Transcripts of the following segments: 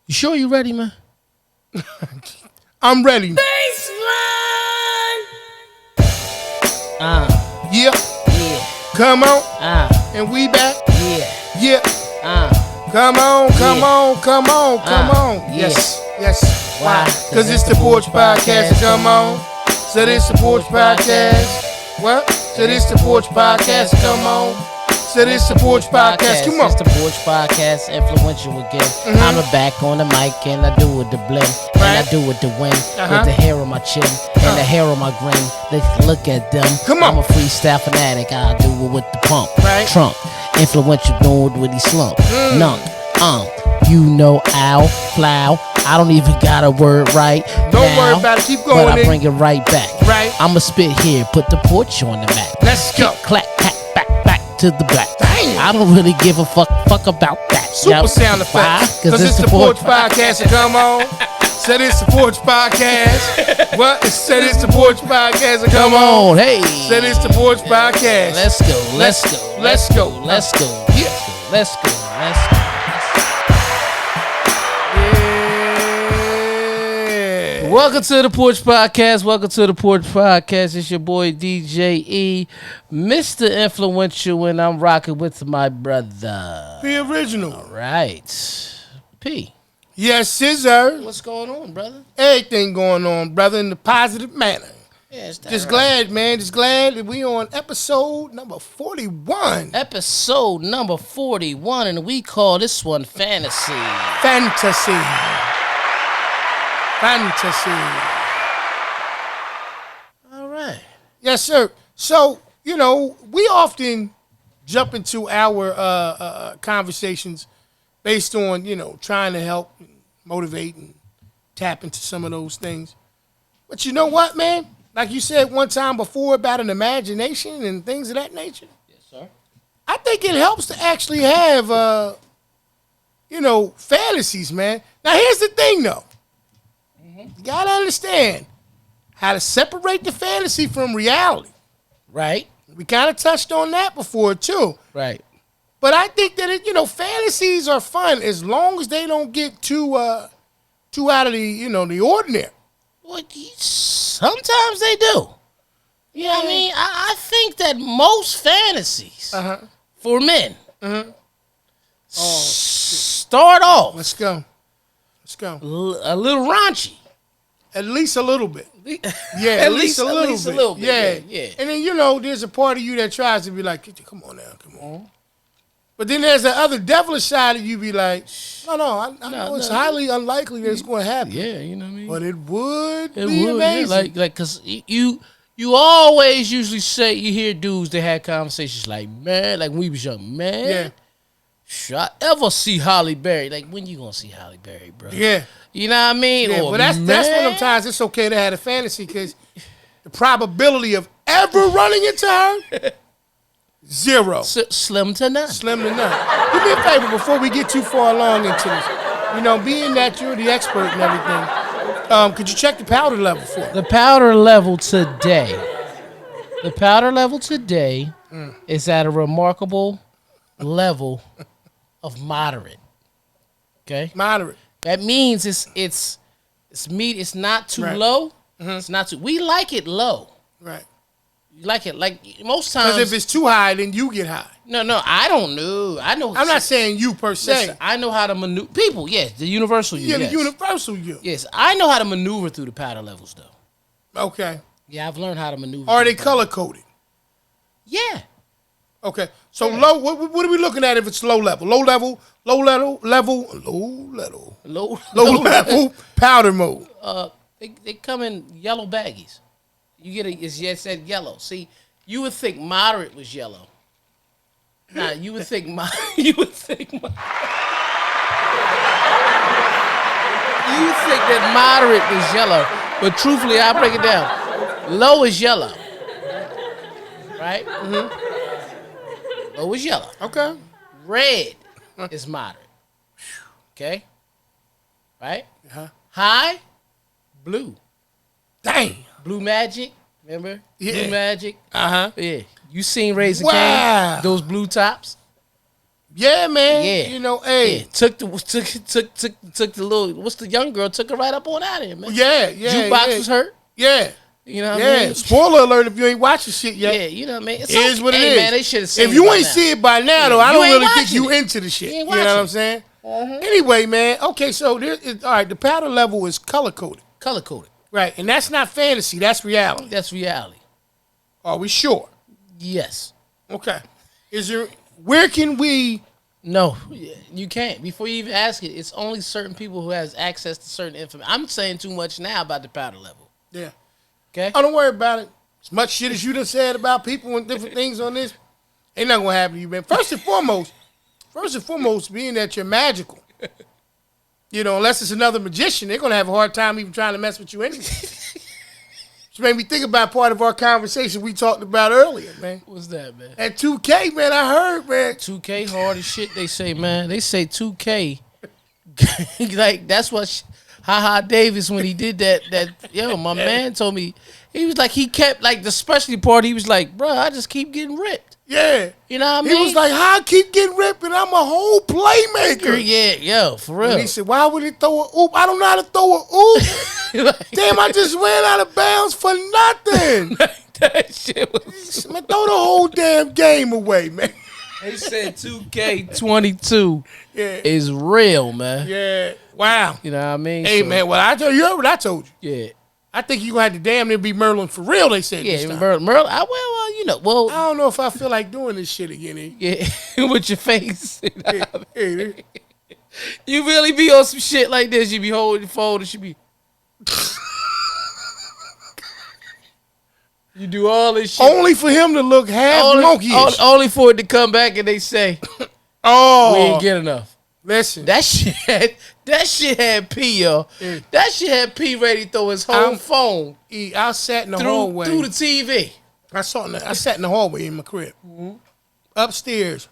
You sure you ready, man? I'm ready. Baseline. Yeah. Yeah. Come on. And we back. Yeah. Yeah. Come on. Come on. Yeah. Yes. Why? Because it's the Porch Podcast. Come on. So this the Porch Podcast. What? So this the Porch Podcast. Come on. So this the Porch Podcast. Come on. It's the Porch Podcast, Enfluential again. I'm back on the mic and I do it to blend. And I do it to win. With the hair on my chin and the hair on my grin. Look at them. Come on. I'm a freestyle fanatic. I do it with the pump. Right. Trump. Influential doing it with these slump. Nunk. You know ow, flow. I don't even got a word right. Don't now, worry about it. Keep going. But I bring it right back. Right. I'ma spit here, put the porch on the map. Let's go. Clack, clack, back to the black. Damn. I don't really give a fuck about that. Super sound effect. Because it's the Porch Podcast. Come on. Said it's the Porch Podcast. What? Said it's the Porch Podcast. Come on. Hey. Said it's the Porch Podcast. Let's go. Let's go. Yeah. Let's go. Yeah. Welcome to the Porch Podcast. It's your boy DJ E, Mr. Influential, and I'm rocking with my brother. The original. All right. P. Yes, scissor. What's going on, brother? Everything going on, brother, in a positive manner. Yeah, Just glad, man. Just glad that we on episode number 41. Episode number 41, and we call this one Fantasy. Fantasy. All right. Yes, sir. So, we often jump into our conversations based on, trying to help, and motivate, and tap into some of those things. But you know what, man? Like you said one time before about an imagination and things of that nature. Yes, sir. I think it helps to actually have, fantasies, man. Now, here's the thing, though. You got to understand how to separate the fantasy from reality. Right. We kind of touched on that before, too. Right. But I think that, fantasies are fun as long as they don't get too out of the, the ordinary. Well, sometimes they do. You know what I mean? I think that most fantasies for men start off Let's go. a little raunchy. At least a little bit. Yeah, At least a little bit. Yeah. And then, there's a part of you that tries to be like, come on now, come on. But then there's the other devilish side of you be like, no, I know it's highly unlikely that it's going to happen. Yeah, you know what I mean? But it would be amazing. Yeah, like, cause you always usually say, you hear dudes that had conversations like, man, like when we was young, man. Yeah. Should I ever see Halle Berry? Like, when you gonna see Halle Berry, bro? Yeah. You know what I mean? Yeah, or, but that's one of them times it's okay to have a fantasy because the probability of ever running into her, 0. Slim to none. Slim to none. Do me a favor before we get too far along into this. Being that you're the expert and everything, could you check the powder level for me? The powder level today is at a remarkable level of moderate. Okay? Moderate. That means it's not too low. It's not too. We like it low. Right. You like it like most times. Because if it's too high, then you get high. No, I don't know. I know. I'm not saying you per se. Listen, I know how to maneuver. People, yes, the universal you. Yeah, yes. the universal you. Yes, I know how to maneuver through the powder levels though. Okay. Yeah, I've learned how to maneuver. Are they color coded? Yeah. Okay. So low. What are we looking at if it's low level? Low level powder mode. They come in yellow baggies. You get it said yellow. See, you would think moderate was yellow. Nah, you would think you would think that moderate was yellow. But truthfully, I'll break it down. Low is yellow. Right? Low is yellow. Okay. Red is moderate. Okay? Right? High, blue. Dang. Blue Magic, remember? Yeah. Blue Magic. Uh-huh. Yeah. You seen Raising Wow. Cane? Those blue tops? Yeah, man. Yeah. You know, hey. Yeah. Took the little, what's the young girl, took her right up on out of here, man. Yeah. Jukebox was hurt. Yeah. You know what I mean? Spoiler alert if you ain't watching shit yet. Yeah, you know what I mean? It is what it is. Man, they should have seen if you it by ain't now. see it by now, though, I You don't ain't really think watching you it. into the shit. You ain't You know what I'm watching saying? Anyway, man. Okay, so there is, all right, the powder level is color coded. Color coded. Right, and that's not fantasy. That's reality. That's reality. Are we sure? Yes. Okay. Where can we... No, you can't. Before you even ask it, it's only certain people who has access to certain information. I'm saying too much now about the powder level. Yeah. Okay? Oh, don't worry about it. As much shit as you done said about people and different things on this, ain't nothing gonna happen to you, man. First and foremost, being that you're magical. You know, unless it's another magician, they're gonna have a hard time even trying to mess with you anyway. Which made me think about part of our conversation we talked about earlier, man. What's that, man? At 2K, man, I heard, man. 2K hard as shit, they say, man. They say 2K. Like, that's what Ha Davis, when he did that, yo, my man told me, he was like, he kept, like, the specialty part, he was like, bro, I just keep getting ripped. Yeah. You know what I mean? He was like, how I keep getting ripped and I'm a whole playmaker. Yeah, yo, for real. And he said, why would he throw a oop? I don't know how to throw a oop. Like, Damn, I just ran out of bounds for nothing. that shit was... Man, throw the whole damn game away, man. They said 2K22 Yeah. is real, man. Yeah. Wow. You know what I mean? Hey, So, man, well, I told you, heard what I told you. Yeah. I think you gonna have to damn near be Merlin for real, they said. this Yeah, time. Merle, well, you know, well, I don't know if I feel like doing this shit again. yeah, with your face. You know Hey, what I mean? hey, You really be on some shit like this. You be holding your phone and you be. You do all this shit. only for him to look half monkeyish. Only for it to come back and they say, Oh, we ain't get enough. listen. That shit had P, yo. Yeah. That shit had P ready to throw his whole phone I sat in the hallway. through the TV. I sat in the hallway in my crib. Upstairs.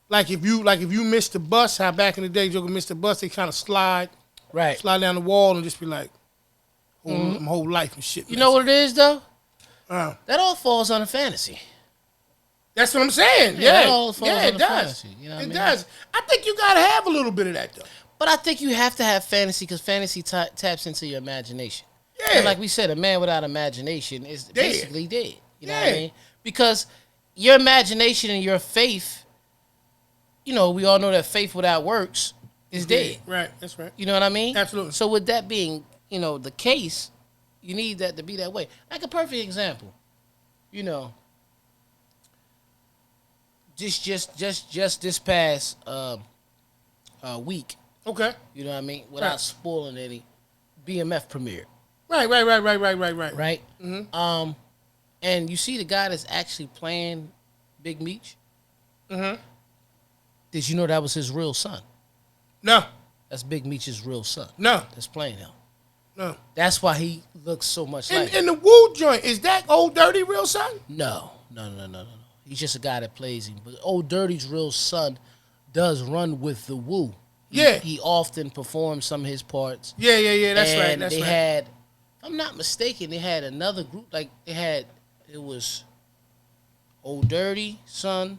Like if you missed the bus, how back in the day Joker missed the bus, they kind of slide down the wall and just be like, my whole life and shit. You know what it is, though? That all falls under fantasy. That's what I'm saying. Yeah, Yeah, that all falls it under does. fantasy, you know what I It mean? does. I think you gotta have a little bit of that though. But I think you have to have fantasy because fantasy taps into your imagination. Yeah. And like we said, a man without imagination is basically dead. You know what I Yeah. mean? Because your imagination and your faith, you know, we all know that faith without works is dead. Right. That's right. You know what I mean? Absolutely. So with that being, you know, the case, you need that to be that way. Like a perfect example, you know, just this past week. Okay. You know what I mean? Without spoiling any, BMF premiere. Right. Right? Mm-hmm. And you see the guy that's actually playing Big Meech. Mm-hmm. Did you know that was his real son? No. That's Big Meech's real son. No. That's playing him. No. That's why he looks so much like him. And the Woo joint, is that Old Dirty real son? No. He's just a guy that plays him. But Old Dirty's real son does run with the Woo. He often performs some of his parts. Yeah. That's right. And they had, if I'm not mistaken, they had another group. Like it was Old Dirty son,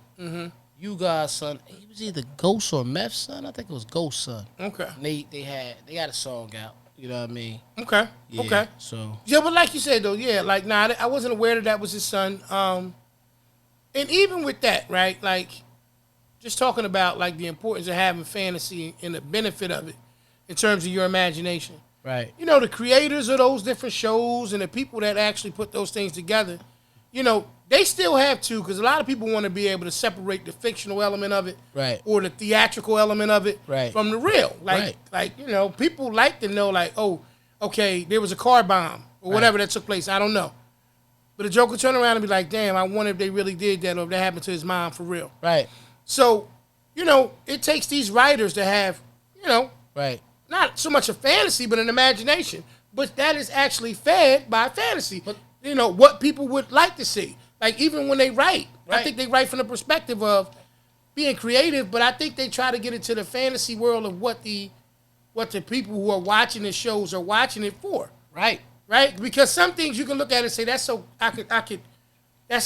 You God's son. He was either Ghost or Meth son. I think it was Ghost son. Okay. And they got a song out. You know what I mean? Okay. Yeah, Okay. So Yeah, but like you said though, yeah, like I wasn't aware that was his son. And even with that, right? Like, just talking about like the importance of having fantasy and the benefit of it in terms of your imagination. right. You know, the creators of those different shows and the people that actually put those things together, you know, they still have to, because a lot of people want to be able to separate the fictional element of it, Right. or the theatrical element of it, Right. from the real. Like you know, people like to know, like, oh, okay, there was a car bomb or whatever that took place. I don't know, but the Joker turn around and be like, damn, I wonder if they really did that or if that happened to his mom for real. Right. So, you know, it takes these writers to have, you know, Right. not so much a fantasy, but an imagination. But that is actually fed by fantasy. But, you know, what people would like to see. Like, even when they write, I think they write from the perspective of being creative, but I think they try to get into the fantasy world of what the people who are watching the shows are watching it for. Right. Right? Because some things you can look at and say, that's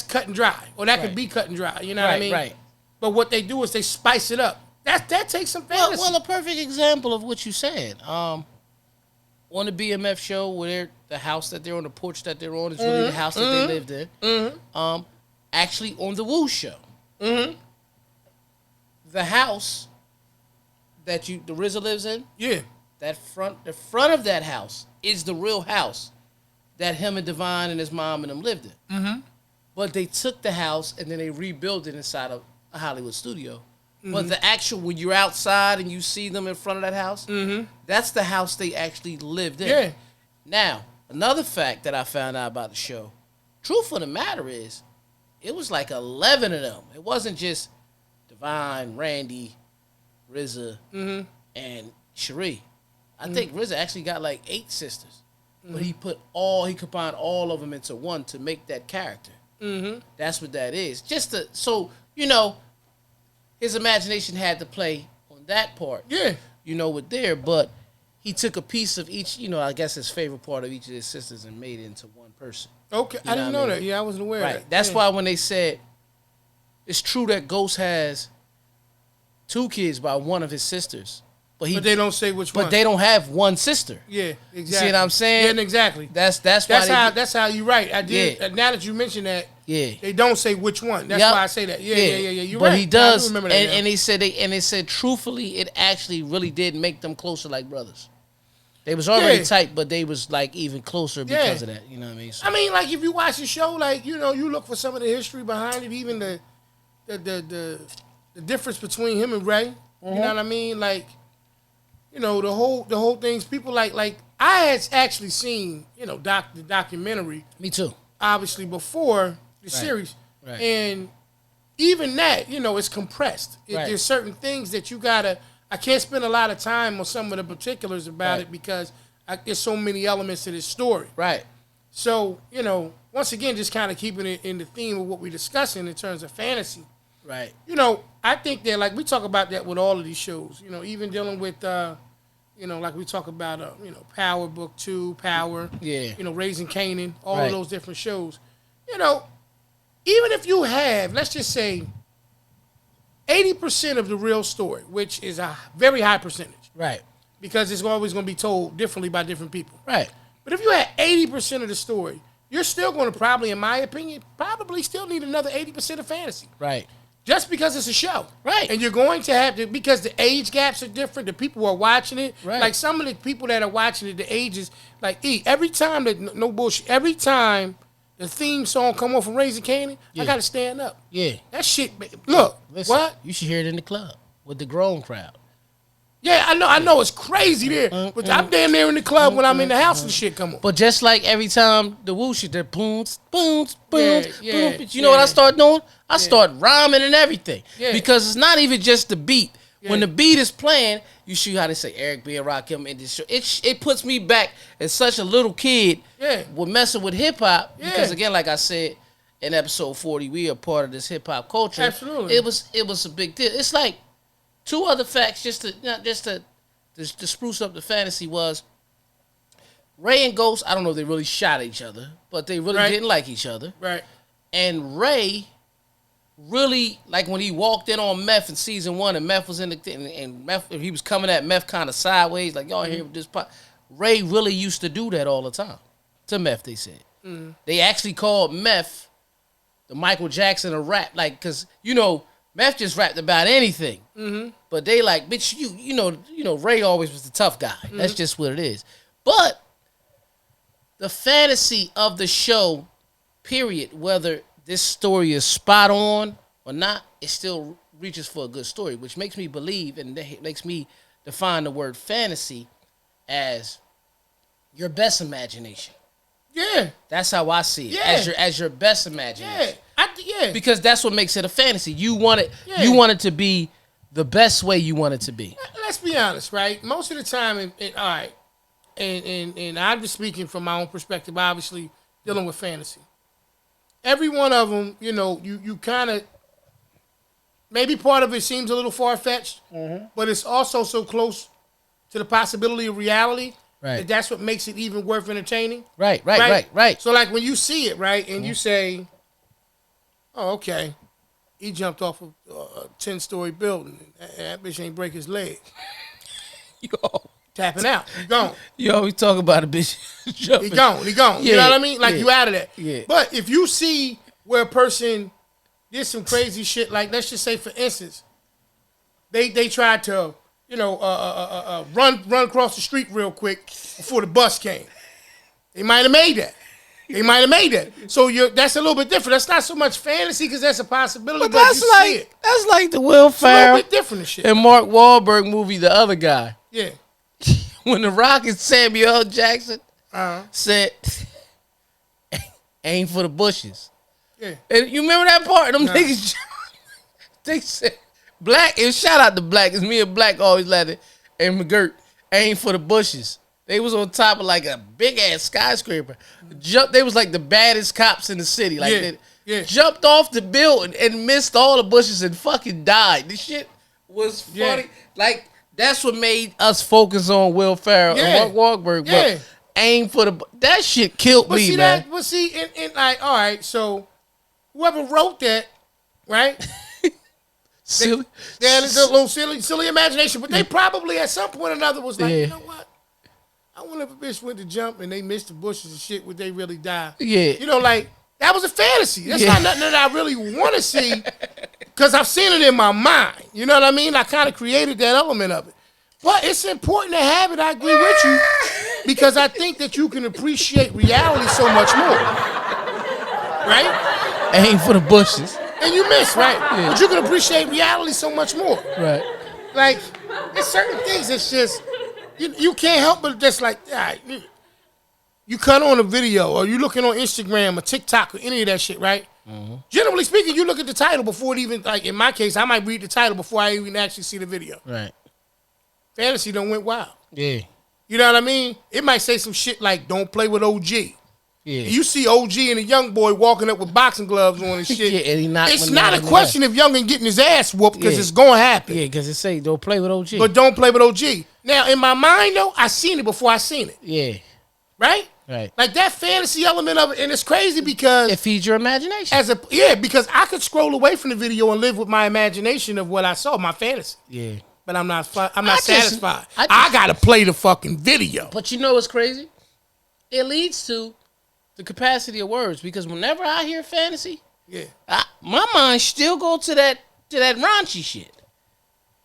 cut and dry. Or that could be cut and dry. You know what I mean? Right. But what they do is they spice it up. That takes some fantasy. Well, a perfect example of what you said. On the BMF show, where the house that they're on, the porch that they're on, is really the house that they lived in. Mm-hmm. Actually, on the Woo show, the house that the RZA lives in, the front of that house is the real house that him and Divine and his mom and them lived in. Mm-hmm. But they took the house and then they rebuilt it inside of a Hollywood studio. Mm-hmm. But the actual, when you're outside and you see them in front of that house, that's the house they actually lived in. Yeah. Now, another fact that I found out about the show, truth of the matter is, it was like 11 of them. It wasn't just Divine, Randy, RZA, and Cherie. I think RZA actually got like 8 sisters. But he combined all of them into one to make that character. Mm-hmm. That's what that is. So, his imagination had to play on that part. Yeah. With there. But he took a piece of each, I guess his favorite part of each of his sisters and made it into one person. Okay. I didn't know that. Yeah, I wasn't aware of that. That's why when they said, it's true that Ghost has 2 kids by one of his sisters. But they don't say which one. But they don't have one sister. Yeah, exactly. You see what I'm saying? Yeah, exactly. That's how you right. I did. Yeah. Now that you mention that, they don't say which one. That's why I say that. Yeah. You're right. But he does. I remember that, and they said truthfully, it actually really did make them closer like brothers. They was already tight, but they was like even closer because of that. You know what I mean? So, like if you watch the show, like you look for some of the history behind it, even the difference between him and Ray. You know what I mean? Like. The whole things people like I had actually seen the documentary. Me too. Obviously before the series, and even that it's compressed. There's certain things that you gotta. I can't spend a lot of time on some of the particulars about it because there's so many elements to this story. Right. So once again, just kind of keeping it in the theme of what we're discussing in terms of fantasy. Right. I think that like we talk about that with all of these shows. Even dealing with like we talk about Power Book 2, Power. Yeah. Raising Kanan, all of those different shows. Even if you have, let's just say, 80% of the real story, which is a very high percentage. Right. Because it's always going to be told differently by different people. Right. But if you had 80% of the story, you're still going to probably, in my opinion, still need another 80% of fantasy. Right. Just because it's a show. Right. And you're going to have to, because the age gaps are different, the people who are watching it, like some of the people that are watching it, the ages, like every time no bullshit, every time the theme song come on from Raising Kanan, I got to stand up. Yeah. That shit, look, listen, what? You should hear it in the club with the grown crowd. Yeah, I know it's crazy there, but I'm damn near in the club when I'm in the house and shit come on. But just like every time the Woo shit, they're boom, boom, boom, boom. You know what I start doing? I start rhyming and everything. Yeah. Because it's not even just the beat. Yeah. When the beat is playing, you see how they say Eric B. and Rakim in this show. It puts me back as such a little kid with messing with hip hop. Yeah. Because again, like I said in episode 40, we are part of this hip hop culture. Absolutely. It was a big deal. It's like 2 other facts just to spruce up the fantasy was Ray and Ghost. I don't know if they really shot each other, but they really didn't like each other. Right. And Ray really, like when he walked in on Meth in season 1 and Meth was in the and Meth, he was coming at Meth kind of sideways, like y'all here with this pot. Ray really used to do that all the time to Meth. They said they actually called Meth the Michael Jackson of rap, like because Meth just rapped about anything, but they like, bitch, you know, Ray always was the tough guy. That's just what it is. But the fantasy of the show, period, whether this story is spot on or not, it still reaches for a good story, which makes me believe and makes me define the word fantasy as your best imagination. Yeah, that's how I see it. Yeah. As your best imagination. Yeah, because that's what makes it a fantasy. You want it. Yeah. You want it to be the best way you want it to be. Let's be honest, right? Most of the time, all right, and I'm just speaking from my own perspective. Obviously, dealing with fantasy. Every one of them, you kind of maybe part of it seems a little far fetched, but it's also so close to the possibility of reality. Right. That's what makes it even worth entertaining. Right. So, like, when you see it, right, and you say, oh, okay, he jumped off a 10-story building. That bitch ain't break his leg. Yo. Tapping out. He gone. You always talk about a bitch jumping. He gone. Yeah, You know what I mean? Like, you out of that. Yeah. But if you see where a person did some crazy shit, like, let's just say, for instance, they tried to, run across the street real quick before the bus came. They might have made that. So that's a little bit different. That's not so much fantasy because that's a possibility. But that's like the Will Ferrell a little bit different and shit. and Mark Wahlberg movie, The Other Guy. Yeah. When The Rock and Samuel L. Jackson said, "Aim for the bushes." Yeah. And you remember that part? Them niggas, they said, Black, and shout out to Black, because me and Black always laughing, and McGirt, aim for the bushes. They was on top of like a big ass skyscraper. They was like the baddest cops in the city. Like they jumped off the building and missed all the bushes and fucking died. This shit was funny. Yeah. Like, that's what made us focus on Will Ferrell and Mark Wahlberg. Yeah. But aim for the, that shit killed me, man. Like, all right, so whoever wrote that, right? Silly. It's a little silly imagination, but they probably at some point or another was like, you know what? I wonder if a bitch went to jump and they missed the bushes and shit, would they really die? Yeah. Like, that was a fantasy. That's not nothing that I really want to see because I've seen it in my mind. You know what I mean? I kind of created that element of it. But it's important to have it, I agree with you, because I think that you can appreciate reality so much more. Right? Aim for the bushes. And you miss, right? Yeah. But you can appreciate reality so much more. Right. Like, there's certain things that's just, you can't help but just like, you cut on a video or you looking on Instagram or TikTok or any of that shit, right? Mm-hmm. Generally speaking, you look at the title before it even, like in my case, I might read the title before I even actually see the video. Right. Fantasy done went wild. Yeah. You know what I mean? It might say some shit like, don't play with OG. Yeah. And you see OG and a young boy walking up with boxing gloves on and shit. Yeah, and it's not a question of Youngin getting his ass whooped because it's going to happen. Yeah, because it say don't play with OG. But don't play with OG. Now, in my mind, though, I seen it before I seen it. Yeah. Right? Right. Like that fantasy element of it, and it's crazy because it feeds your imagination. Because I could scroll away from the video and live with my imagination of what I saw, my fantasy. Yeah. But I'm not satisfied. I gotta play the fucking video. But you know what's crazy? It leads to the capacity of words, because whenever I hear fantasy, my mind still go to that raunchy shit.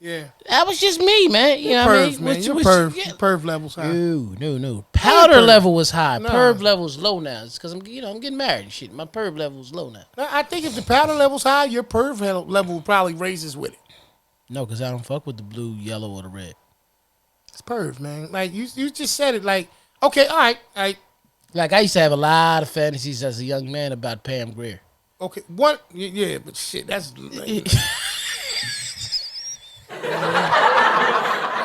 Yeah. That was just me, man. You know what I mean? Man. Your perv level's high. No. Powder level was high. No. Perv level's low now. It's because I'm getting married and shit. My perv level's low now. I think if the powder level's high, your perv level probably raises with it. No, because I don't fuck with the blue, yellow, or the red. It's perv, man. Like, you just said it like, okay, all right. Like, I used to have a lot of fantasies as a young man about Pam Grier. Okay, what? Yeah, but shit, that's... Like,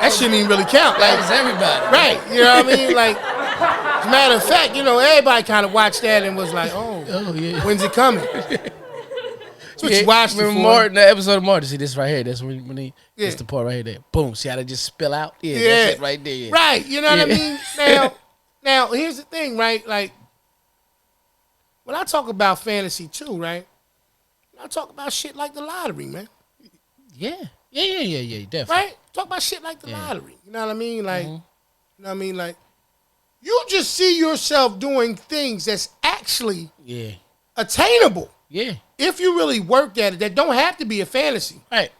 that shouldn't even really count. That was everybody. Right, you know what I mean? Like, as a matter of fact, everybody kind of watched that and was like, oh yeah. When's it coming? That's what you watched it for. Martin, the episode of Martin, see this right here, that's when he, it's the part right here, there. Boom, see how they just spill out? Yeah. That's it right there. Yeah. Right, you know what I mean? Now, here's the thing, right? Like, when I talk about fantasy too, right? I talk about shit like the lottery, man. Yeah, definitely. Right? Talk about shit like the lottery. You know what I mean? Like, you know what I mean? Like, you just see yourself doing things that's actually attainable. Yeah. If you really work at it, that don't have to be a fantasy. Right.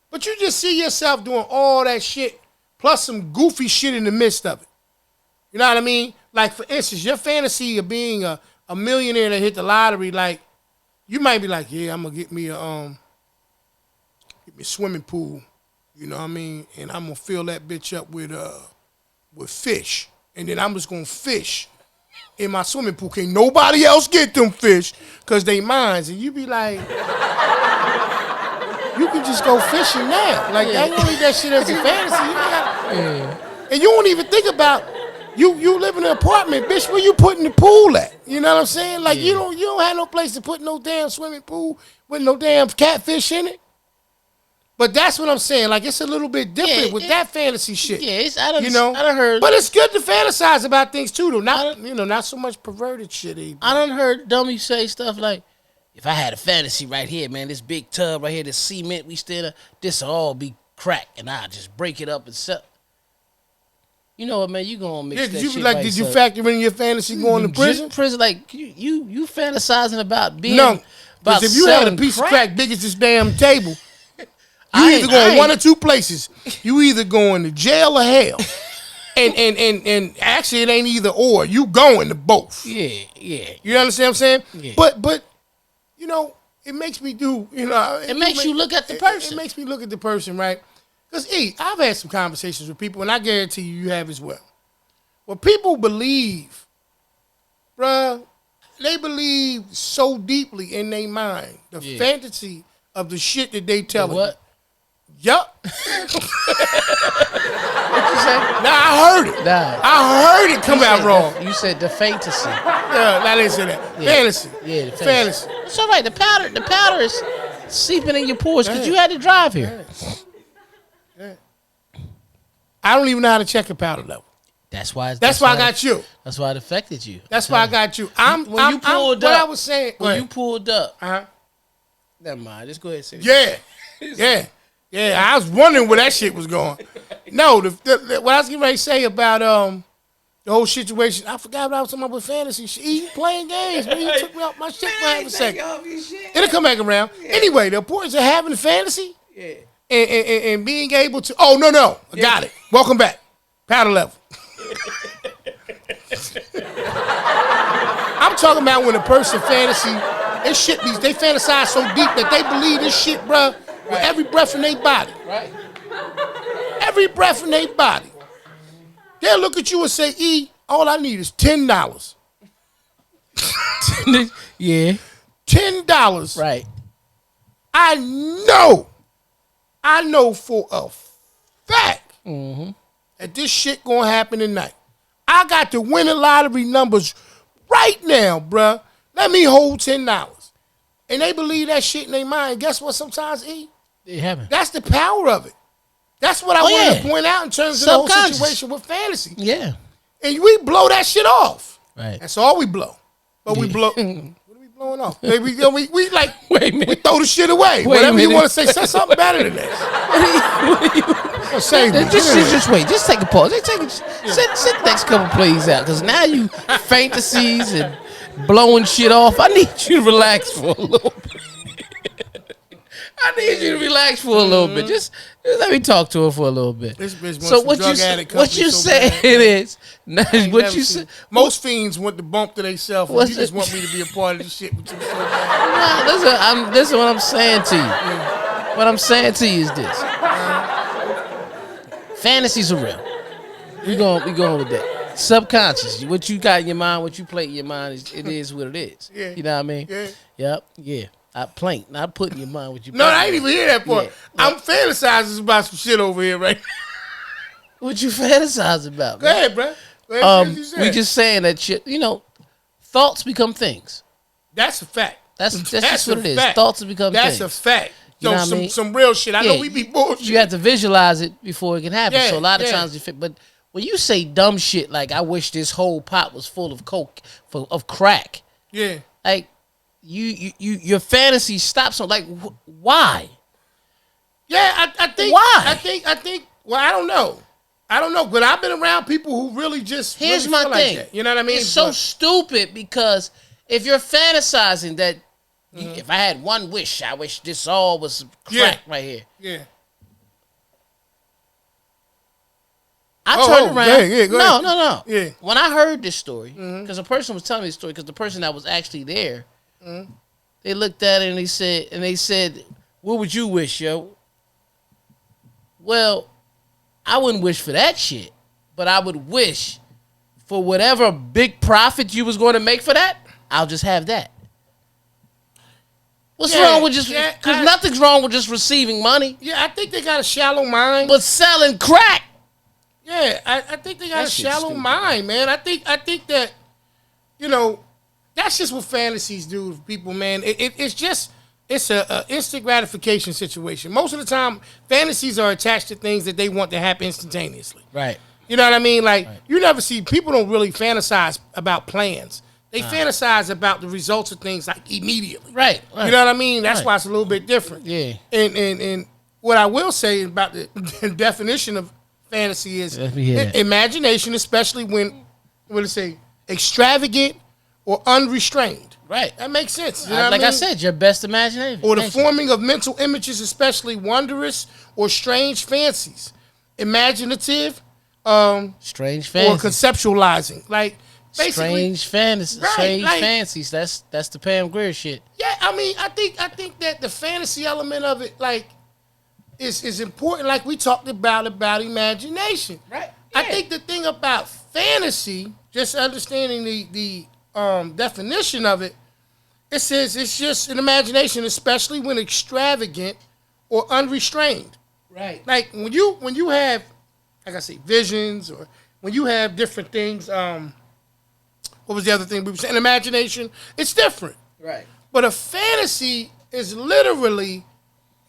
But you just see yourself doing all that shit, plus some goofy shit in the midst of it. You know what I mean? Like, for instance, your fantasy of being a millionaire that hit the lottery, like, you might be like, yeah, I'm going to get me a swimming pool. You know what I mean? And I'm going to fill that bitch up with fish. And then I'm just going to fish in my swimming pool. Can't nobody else get them fish because they mines. And you be like, you can just go fishing now. Like, I don't need that shit as a fantasy. And you don't even think about, you live in an apartment, bitch, where you putting the pool at? You know what I'm saying? Like, you don't have no place to put no damn swimming pool with no damn catfish in it. But that's what I'm saying. Like, it's a little bit different with that fantasy shit. Yeah, I done heard. But it's good to fantasize about things too, though. Not so much perverted shit either. I done heard dummies say stuff like, if I had a fantasy right here, man, this big tub right here, this cement we still, this'll all be crack, and I just break it up and sell. You know what, man? You gonna mix that shit like did you factor in your fantasy going to prison? Prison, like you fantasizing about being No, about because if you had a selling piece crack, of crack big as this damn table, you either going one or two places. You either going to jail or hell. And actually it ain't either or. You going to both. Yeah. You understand what I'm saying? Yeah. But you know, it makes me do, you know, It makes you look at the person. It makes me look at the person, right? Because I've had some conversations with people, and I guarantee you have as well. Well, people believe, bruh, they believe so deeply in their mind the fantasy of the shit that they tell them. What? Yup. What you say? Nah, I heard it. Nah. I heard it come out wrong. You said the fantasy. Yeah, I didn't say that. Yeah. Fantasy. Yeah, the fantasy. It's all right. The powder is seeping in your pores because you had to drive here. Yeah. I don't even know how to check a powder level. That's why I got you. That's why it affected you. That's why I got you. When you pulled up, what I was saying. When you pulled up. Uh-huh. Never mind. Just go ahead and say it. Yeah. I was wondering where that shit was going. No, what I was getting ready to say about the whole situation. I forgot what I was talking about with fantasy shit. You playing games, man. You took me off my shit for half a second. It'll come back around. Yeah. Anyway, the importance of having a fantasy and being able to. Oh no, I got it. Welcome back. Powder level. I'm talking about when a person fantasy, they fantasize so deep that they believe this shit, bruh, with every breath in their body. Right. Every breath in their body. They'll look at you and say, all I need is $10. Yeah. $10. Right. I know for a fact that this shit gonna happen tonight. I got the winning lottery numbers right now, bruh. Let me hold $10. And they believe that shit in their mind. Guess what sometimes, It happened. That's the power of it. That's what I wanted to point out in terms of the whole situation with fantasy. Yeah. And we blow that shit off. Right. That's all we blow. But we blow. What are we blowing off? We like, Wait a minute. we throw the shit away. Whatever you want to say something better than that. Say just wait. Just take a pause. Sit the next couple plays out. Because now you fantasies and blowing shit off. I need you to relax for a little bit. I need you to relax for a little bit. Just let me talk to her for a little bit. This bitch wants So some what drug you addict what you so saying bad. is what you say. Most fiends want to bump to themselves. You What's just it- want me to be a part of this shit with you so bad. Listen, what I'm saying to you. What I'm saying to you is this. Fantasies are real. We going with that. Subconscious. What you got in your mind, what you play in your mind, it is what it is. Yeah. You know what I mean? Yeah. Yep. Yeah. I plank, not putting your mind what you. No, I didn't even hear that part. Yeah. I'm fantasizing about some shit over here, right? What you fantasize about? Go ahead, bro. Go ahead, what you said. We just saying that shit. You know, thoughts become things. That's a fact. That's just what it is. fact. Thoughts become That's things. a fact. You know what I mean? Some real shit. I know we be bullshit. You have to visualize it before it can happen. Yeah, So a lot of yeah. times you fit. But when you say dumb shit like "I wish this whole pot was full of coke, of crack," Yeah. like your fantasy stops on like why? Yeah, I think. Why? I think. Well, I don't know. But I've been around people who really just. Here's really my feel thing. Like that. You know what I mean? It's so But- stupid because if you're fantasizing that if I had one wish, I wish this all was crack right here. Yeah. I Oh, turned around. go No. ahead. Yeah. When I heard this story, because a person was telling me the story, because the person that was actually there, they looked at it and they said, "What would you wish, yo?" Well, I wouldn't wish for that shit, but I would wish for whatever big profit you was going to make for that. I'll just have that. What's wrong with just? Because nothing's wrong with just receiving money, Yeah, I think they got a shallow mind. but selling crack. Yeah, I think they got That a shit's shallow stupid. mind, man. I think that, that's just what fantasies do to people, man. It's a instant gratification situation. Most of the time, fantasies are attached to things that they want to happen instantaneously. Right. You know what I mean? Like, you never see, people don't really fantasize about plans. They fantasize about the results of things like immediately. Right. You know what I mean? That's Right. why it's a little bit different. Yeah. And what I will say about the definition of fantasy is Let me hear that. imagination, especially when, what it say, extravagant or unrestrained. Right. That makes sense. You know Like what I I mean? said, your best imagination. Or the forming of mental images, especially wondrous or strange fancies. Imaginative, Strange or fancies. conceptualizing. Like, basically. Strange fantasies. Right, Strange like- fancies. That's the Pam Grier shit. Yeah, I mean, I think that the fantasy element of it, like, is important. Like we talked about imagination. Right. I Yeah. think the thing about fantasy, just understanding the definition of it, it says it's just an imagination, especially when extravagant or unrestrained. Right. Like when you have, like I say, visions, or when you have different things. What was the other thing we were saying? Imagination. It's different. Right. But a fantasy is literally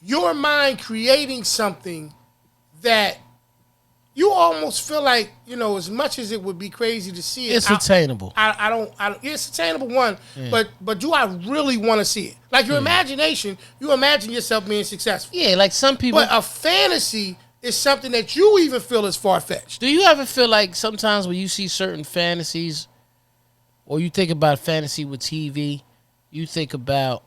your mind creating something that you almost feel like, as much as it would be crazy to see it. It's attainable. I don't, it's attainable, one, but do I really want to see it? Like your imagination, you imagine yourself being successful. Yeah, like some people. But a fantasy is something that you even feel is far-fetched. Do you ever feel like sometimes when you see certain fantasies, or you think about fantasy with TV, you think about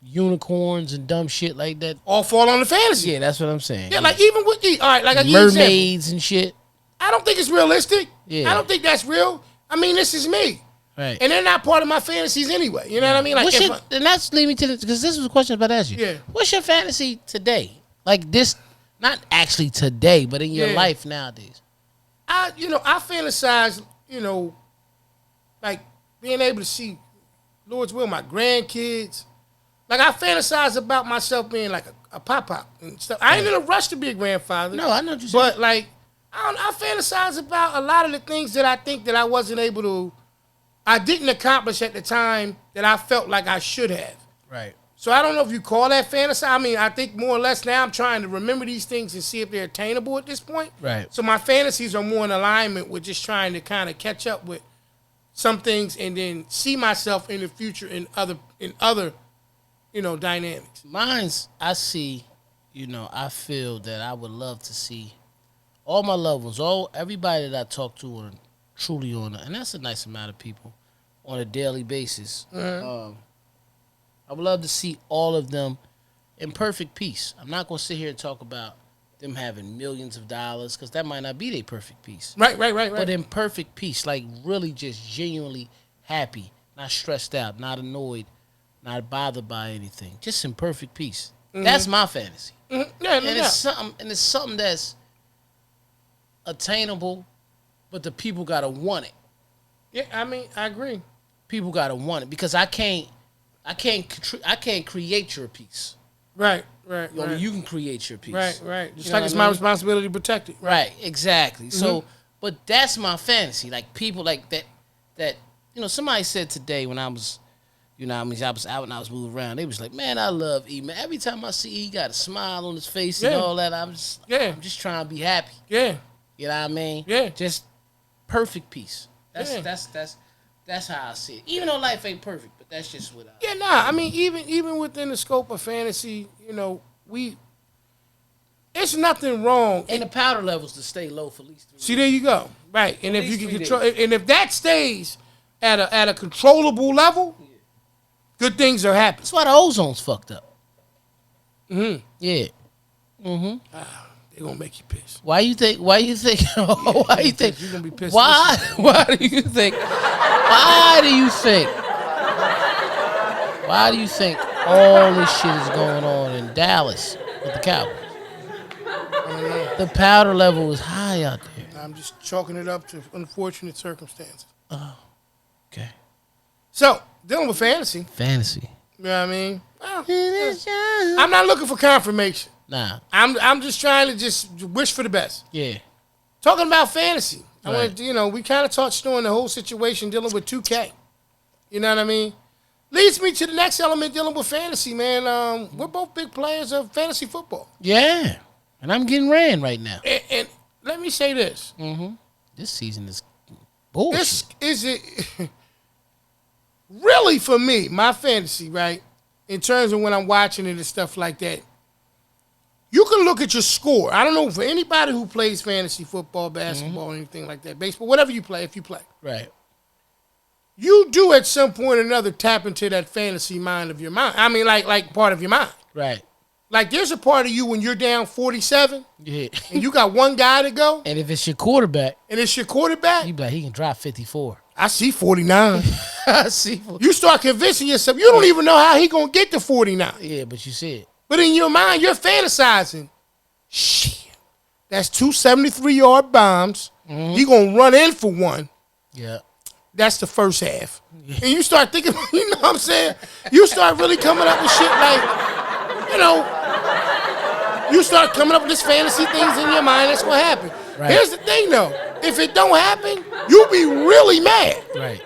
unicorns and dumb shit like that? All fall on the fantasy. Yeah, that's what I'm saying. Yeah, like even with all right, like I give you an example. mermaids and shit. I don't think it's realistic. Yeah. I don't think that's real. I mean, this is me. Right. And they're not part of my fantasies anyway. You know what I mean? Like, What's if your, and that's lead me to because this was a question I was about to ask you. Yeah. What's your fantasy today? Like this, not actually today, but in your Yeah. life nowadays. I fantasize, like being able to see, Lord's will, my grandkids. Like I fantasize about myself being like a pop-pop and stuff. I ain't in a rush to be a grandfather. No, I know what you're saying. But like, I fantasize about a lot of the things that I think that I wasn't able to, I didn't accomplish at the time that I felt like I should have. Right. So I don't know if you call that fantasy. I mean, I think more or less now I'm trying to remember these things and see if they're attainable at this point. Right. So my fantasies are more in alignment with just trying to kind of catch up with some things and then see myself in the future in other dynamics. Mine's, I see, I feel that I would love to see all my loved ones, everybody that I talk to and truly on, and that's a nice amount of people on a daily basis. I would love to see all of them in perfect peace. I'm not going to sit here and talk about them having millions of dollars because that might not be their perfect peace. Right. But in perfect peace, like really just genuinely happy, not stressed out, not annoyed, not bothered by anything, just in perfect peace. That's my fantasy. Yeah, no And doubt. it's something that's attainable, but the people gotta want it. Yeah, I mean, I agree. People gotta want it because I can't create your peace. Right. Only you can create your peace. Right. Just You know like what it's I my mean? responsibility to protect it. Right, exactly. So, but that's my fantasy. Like people like that somebody said today when I was, I was out and I was moving around. They was like, man, I love E. Man, every time I see E, he got a smile on his face and Yeah. all that. I'm just trying to be happy. Yeah. You know what I mean? Yeah. Just perfect peace. Yeah. That's how I see it. Even though life ain't perfect, but that's just what I. Yeah, nah. I mean, even within the scope of fantasy, it's nothing wrong. And the powder levels to stay low for at least 3 See, there you go. Right, and if you least can 3 control, and if that stays at a controllable level, good things are happening. That's why the ozone's fucked up. Mm-hmm. Yeah. They're gonna make you pissed. Why you think? Why you think? Why you think? You're gonna be pissed. Why? Why do you think? Why do you think? Why do you think all this shit is going on in Dallas with the Cowboys? The powder level is high out there. I'm just chalking it up to unfortunate circumstances. Okay. So, dealing with fantasy, Fantasy. you know what I mean? Well, I'm not looking for confirmation. Nah. I'm just trying to just wish for the best. Yeah. Talking about fantasy, I Right. want to, we kind of touched on the whole situation dealing with 2K. You know what I mean? Leads me to the next element dealing with fantasy, man. We're both big players of fantasy football. Yeah. And I'm getting ran right now. And let me say this. This season is bullshit. This is it. really for me, my fantasy, right, in terms of when I'm watching it and stuff like that, you can look at your score. I don't know, for anybody who plays fantasy football, basketball, anything like that, baseball, whatever you play, if you play. Right. You do at some point or another tap into that fantasy mind of your mind. I mean, like part of your mind. Right. Like there's a part of you when you're down 47 Yeah. and you got one guy to go And if it's your quarterback, and it's your quarterback, you be like, he can drop 54. I see 49. I see. You start convincing yourself, you don't even know how he going to get to 49. Yeah, but you see it. But in your mind, you're fantasizing. Shit. That's 273-yard bombs. He going to run in for one. Yeah. That's the first half. And you start thinking, you know what I'm saying? You start really coming up with shit like, you know, you start coming up with this fantasy things in your mind. That's what happened. Right. Here's the thing, though. If it don't happen, you'll be really mad. Right.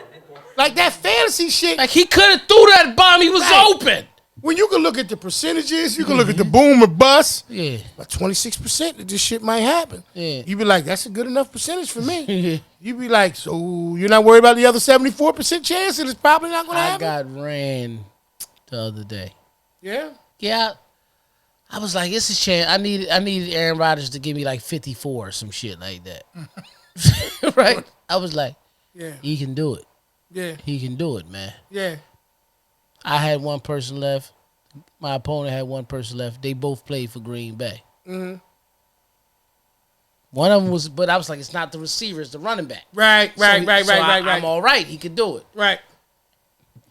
Like that fantasy shit. Like he could have threw that bomb. He was Right. open. When you can look at the percentages, you can look at the boom or bust. Yeah. But 26% that this shit might happen. Yeah. You be like, that's a good enough percentage for me. Yeah. You be like, so you're not worried about the other 74% chance that it's probably not going to I happen? got ran the other day. Yeah. Yeah. I was like, it's a chance. I needed Aaron Rodgers to give me like 54 or some shit like that. Right? I was like, Yeah. he can do it. Yeah. He can do it, man. Yeah. I had one person left. My opponent had one person left. They both played for Green Bay. Mm-hmm. One of them was, but I was like, it's not the receiver, it's the running back. Right. I'm all right. He could do it. Right.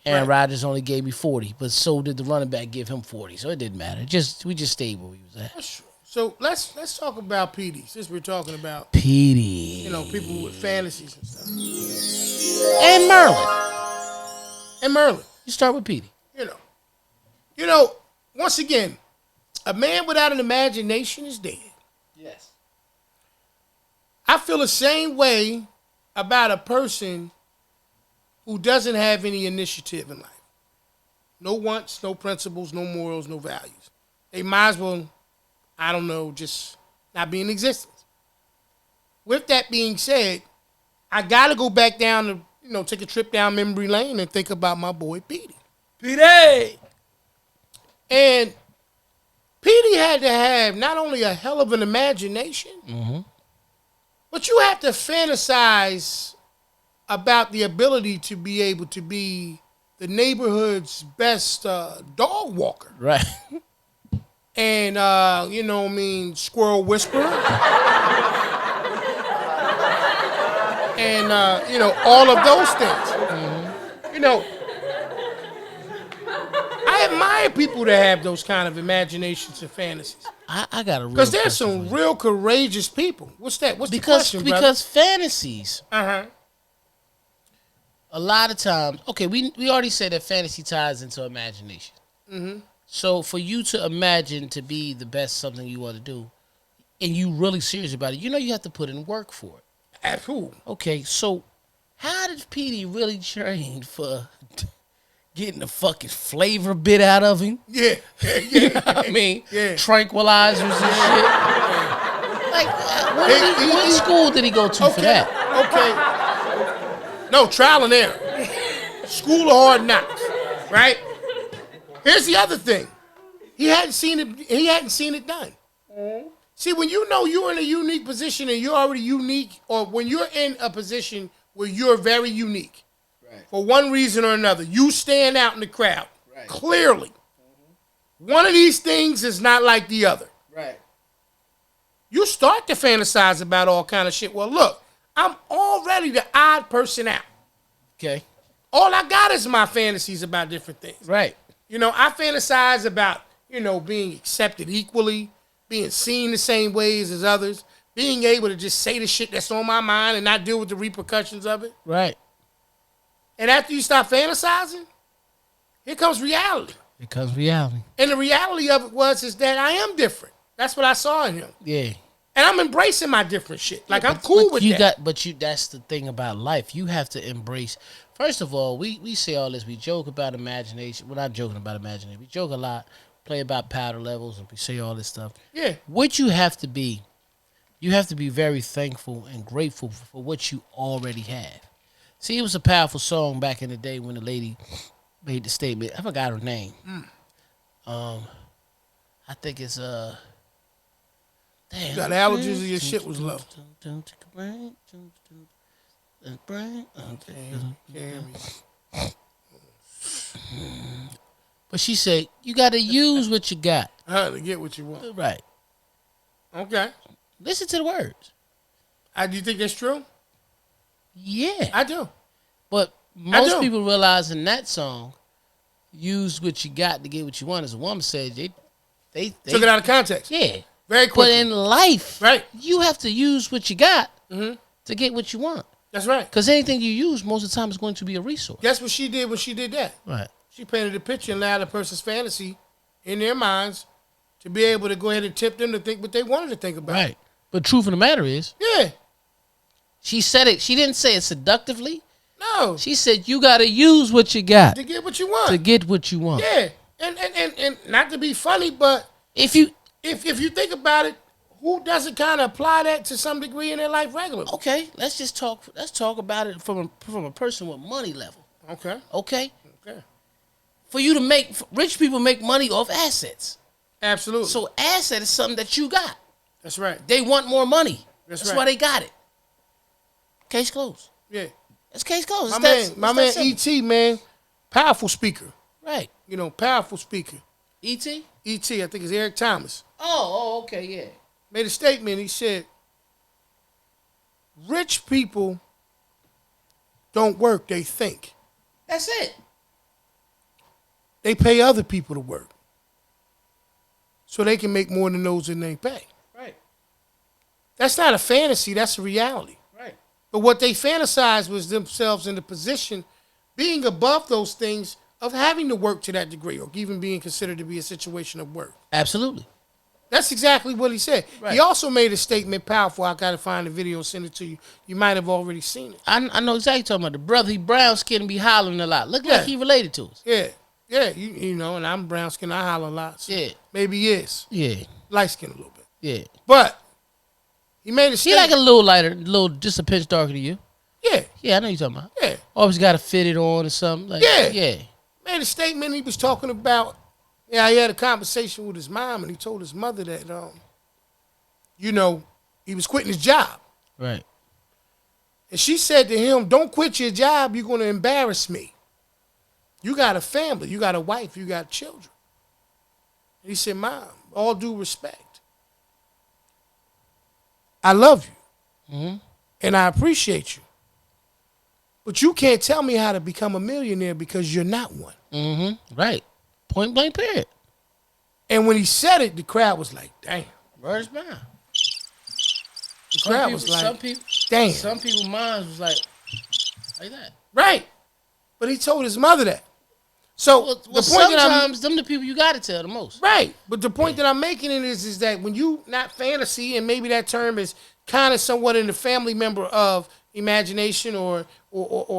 Aaron Rodgers only gave me 40, but so did the running back give him 40, so it didn't matter. We just stayed where we was at. That's true. So let's talk about PD, since we're talking about, Petey. you know, people with fantasies and stuff. And Merlin. And Merlin, You start with Petey. you know, once again, a man without an imagination is dead. Yes. I feel the same way about a person who doesn't have any initiative in life. No wants, no principles, no morals, no values. They might as well, I don't know, just not be in existence. With that being said, I got to go back down to, you know, take a trip down memory lane and think about my boy Petey. Petey! And Petey had to have not only a hell of an imagination, but you have to fantasize about the ability to be able to be the neighborhood's best dog walker. Right. And, you know what I mean, squirrel whisperer. And, you know, all of those things. You know, I admire people that have those kind of imaginations and fantasies. I got a real Because there's question some for you. real courageous people. What's that? What's the question, brother? Because fantasies, Uh-huh. a lot of times, okay, we already said that fantasy ties into imagination. So for you to imagine to be the best something you want to do, and you really serious about it, you know you have to put in work for it. At who? Okay, so how did Petey really train for getting the fucking flavor bit out of him? Yeah. You know what I mean? Yeah. Tranquilizers and shit. Like, what school did he go to for that? Okay. No, trial and error. School of hard knocks. Right? Here's the other thing. He hadn't seen it done. See, when you know you're in a unique position and you're already unique, or when you're in a position where you're very unique, for one reason or another, you stand out in the crowd. Right. Clearly. One of these things is not like the other. Right. You start to fantasize about all kind of shit. Well, look, I'm already the odd person out. Okay. All I got is my fantasies about different things. Right. You know, I fantasize about, you know, being accepted equally, being seen the same ways as others, being able to just say the shit that's on my mind and not deal with the repercussions of it. Right. And after you stop fantasizing, here comes reality. It comes reality. And the reality of it is that I am different. That's what I saw in him. Yeah. And I'm embracing my different shit. Like, I'm cool with that. That's the thing about life. You have to embrace. First of all, we say all this. We joke about imagination. We're not joking about imagination. We joke a lot, play about powder levels, and we say all this stuff. Yeah. What you have to be very thankful and grateful for what you already have. See, it was a powerful song back in the day when the lady made the statement. I forgot her name. I think it's damn. You got allergies or your shit was low. But she said, you got to use what you got. To get what you want. Right. Okay. Listen to the words. Do you think that's true? Yeah. I do. But most people realize in that song, use what you got to get what you want. As a woman said, they took it out of context. Yeah. Very quickly. But in life, right, you have to use what you got to get what you want. That's right. Because anything you use, most of the time, is going to be a resource. That's what she did when she did that. Right. She painted a picture and allowed a person's fantasy in their minds to be able to go ahead and tip them to think what they wanted to think about. Right. But truth of the matter is, yeah, she said it. She didn't say it seductively. No. She said you got to use what you got to get what you want. To get what you want. Yeah, and not to be funny, but if you think about it, who doesn't kind of apply that to some degree in their life regularly? Okay, let's talk about it from a person with money level. Okay. Okay. For you to rich people make money off assets. Absolutely. So asset is something that you got. That's right. They want more money. That's right. Why they got it. Case closed. Yeah. It's case closed. My man E.T., man, powerful speaker. Right. Powerful speaker. E.T.? E.T., I think it's Eric Thomas. Oh, okay, yeah. Made a statement. He said, rich people don't work, they think. That's it. They pay other people to work so they can make more than those that they pay. Right. That's not a fantasy, that's a reality. Right. But what they fantasized was themselves in the position, being above those things, of having to work to that degree or even being considered to be a situation of work. Absolutely. That's exactly what he said. Right. He also made a statement powerful. I got to find the video and send it to you. You might have already seen it. I know exactly what you're talking about. The brother, he brown skin and be hollering a lot. Look like he related to us. Yeah. Yeah, you know, and I'm brown skin. I holler a lot. So yeah. Maybe he is. Yeah. Light skin a little bit. Yeah. But he made a statement. He like a little lighter, just a pinch darker than you. Yeah. Yeah, I know you're talking about. Yeah. Always got to fit it on or something. Like, yeah. Yeah. Made a statement. He was talking about, he had a conversation with his mom, and he told his mother that, he was quitting his job. Right. And she said to him, don't quit your job. You're going to embarrass me. You got a family. You got a wife. You got children. And he said, Mom, all due respect, I love you. And I appreciate you. But you can't tell me how to become a millionaire because you're not one. Right. Point blank period. And when he said it, the crowd was like, damn. Where's mine? The crowd was like, damn. Some people's minds was like that. Right. But he told his mother that. So the point sometimes them the people you got to tell the most. Right. But the point that I'm making is that when you not fantasy, and maybe that term is kind of somewhat in the family member of imagination or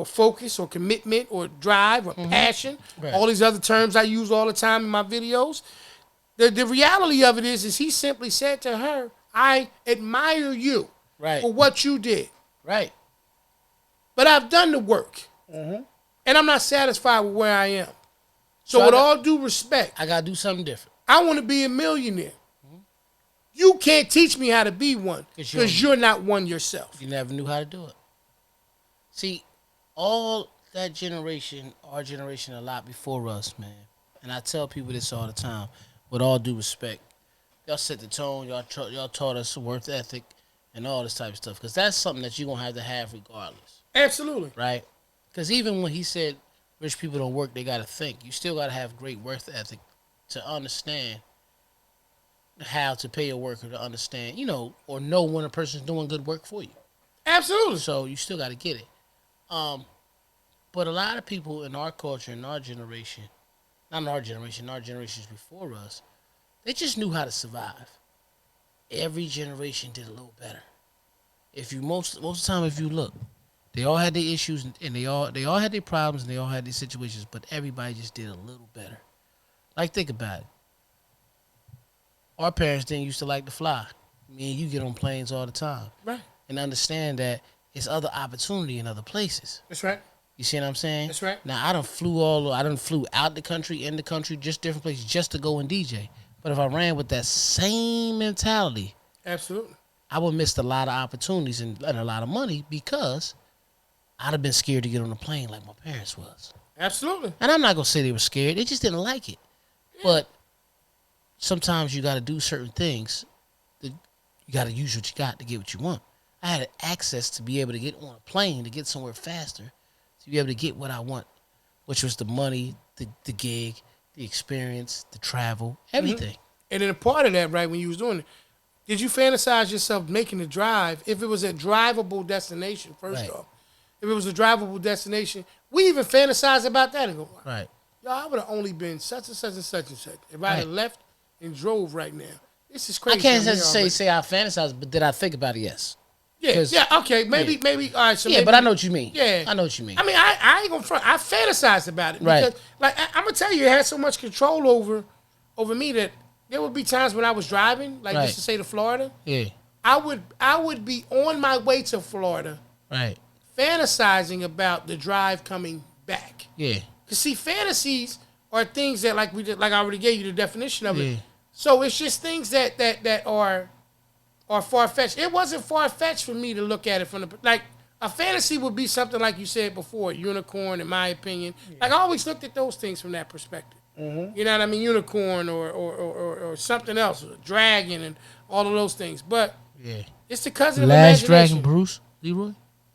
focus or commitment or drive or passion, all these other terms I use all the time in my videos. The reality of it is he simply said to her, I admire you for what you did. Right. But I've done the work. And I'm not satisfied with where I am. So with all due respect, I got to do something different. I want to be a millionaire. You can't teach me how to be one because you're not one yourself. You never knew how to do it. See, all that generation, our generation, a lot before us, man. And I tell people this all the time, with all due respect. Y'all set the tone. Y'all taught us worth ethic and all this type of stuff. Because that's something that you're going to have regardless. Absolutely. Right? Because even when he said rich people don't work, they got to think. You still got to have great worth ethic to understand how to pay a worker, to understand, or know when a person's doing good work for you. Absolutely. So you still got to get it. But a lot of people in our culture, in our generation, not in our generation, our generations before us, they just knew how to survive. Every generation did a little better. If you most of the time, if you look, they all had their issues and they all had their problems and they all had their situations, but everybody just did a little better. Like, think about it. Our parents didn't used to like to fly. Me and you get on planes all the time. Right. And understand that it's other opportunity in other places. That's right. You see what I'm saying? That's right. Now I done flew out the country, in the country, just different places, just to go and DJ. But if I ran with that same mentality, Absolutely, I would miss a lot of opportunities and a lot of money because I'd have been scared to get on a plane like my parents was. absolutely. And I'm not gonna say they were scared; they just didn't like it. Yeah. But sometimes you got to do certain things. You got to use what you got to get what you want. I had access to be able to get on a plane to get somewhere faster, to be able to get what I want, which was the money, the gig, the experience, the travel, everything. Mm-hmm. And then a part of that, right, when you was doing it, did you fantasize yourself making the drive? If it was a drivable destination, first off, if it was a drivable destination, we even fantasize about that and go, right, yo, I would have only been such and such and such and such. If I had left and drove right now, this is crazy. I can't say I fantasize, but did I think about it? Yes. Yeah, okay, maybe, all right. So yeah, maybe, but I know what you mean. Yeah, I know what you mean. I mean, I ain't gonna front. I fantasized about it because, like, I'm gonna tell you, it had so much control over me that there would be times when I was driving, like just to say to Florida. Yeah, I would be on my way to Florida, right, fantasizing about the drive coming back. Yeah, cause see, fantasies are things that like I already gave you the definition of it. Yeah. So it's just things that are far-fetched. It wasn't far-fetched for me to look at it from the... Like, a fantasy would be something like you said before, unicorn, in my opinion. Yeah. Like, I always looked at those things from that perspective. Mm-hmm. You know what I mean? Unicorn or something else, or dragon and all of those things. But it's the cousin of imagination. Last Dragon, Bruce Leroy?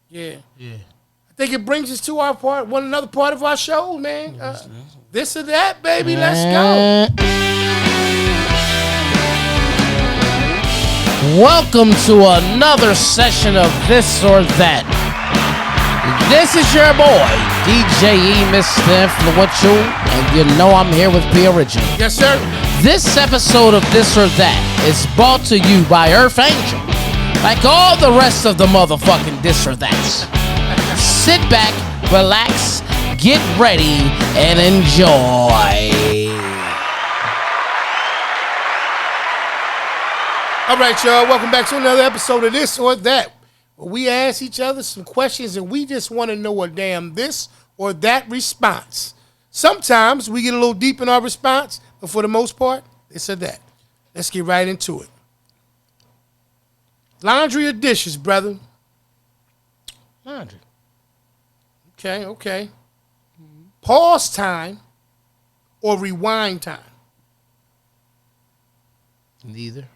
Yeah. I think it brings us to our part, another part of our show, man. This or that, baby. Let's go. Welcome to another session of This or That. This is your boy, DJ Mr. Influential, and you know I'm here with P Original. Yes, sir. This episode of This or That is brought to you by Earth Angel. Like all the rest of the motherfucking This or That's. Sit back, relax, get ready, and enjoy. All right, y'all. Welcome back to another episode of This or That, where we ask each other some questions and we just want to know a damn this or that response. Sometimes we get a little deep in our response, but for the most part, this or that. Let's get right into it. Laundry or dishes, brother? Laundry. Okay. Pause time or rewind time? Neither.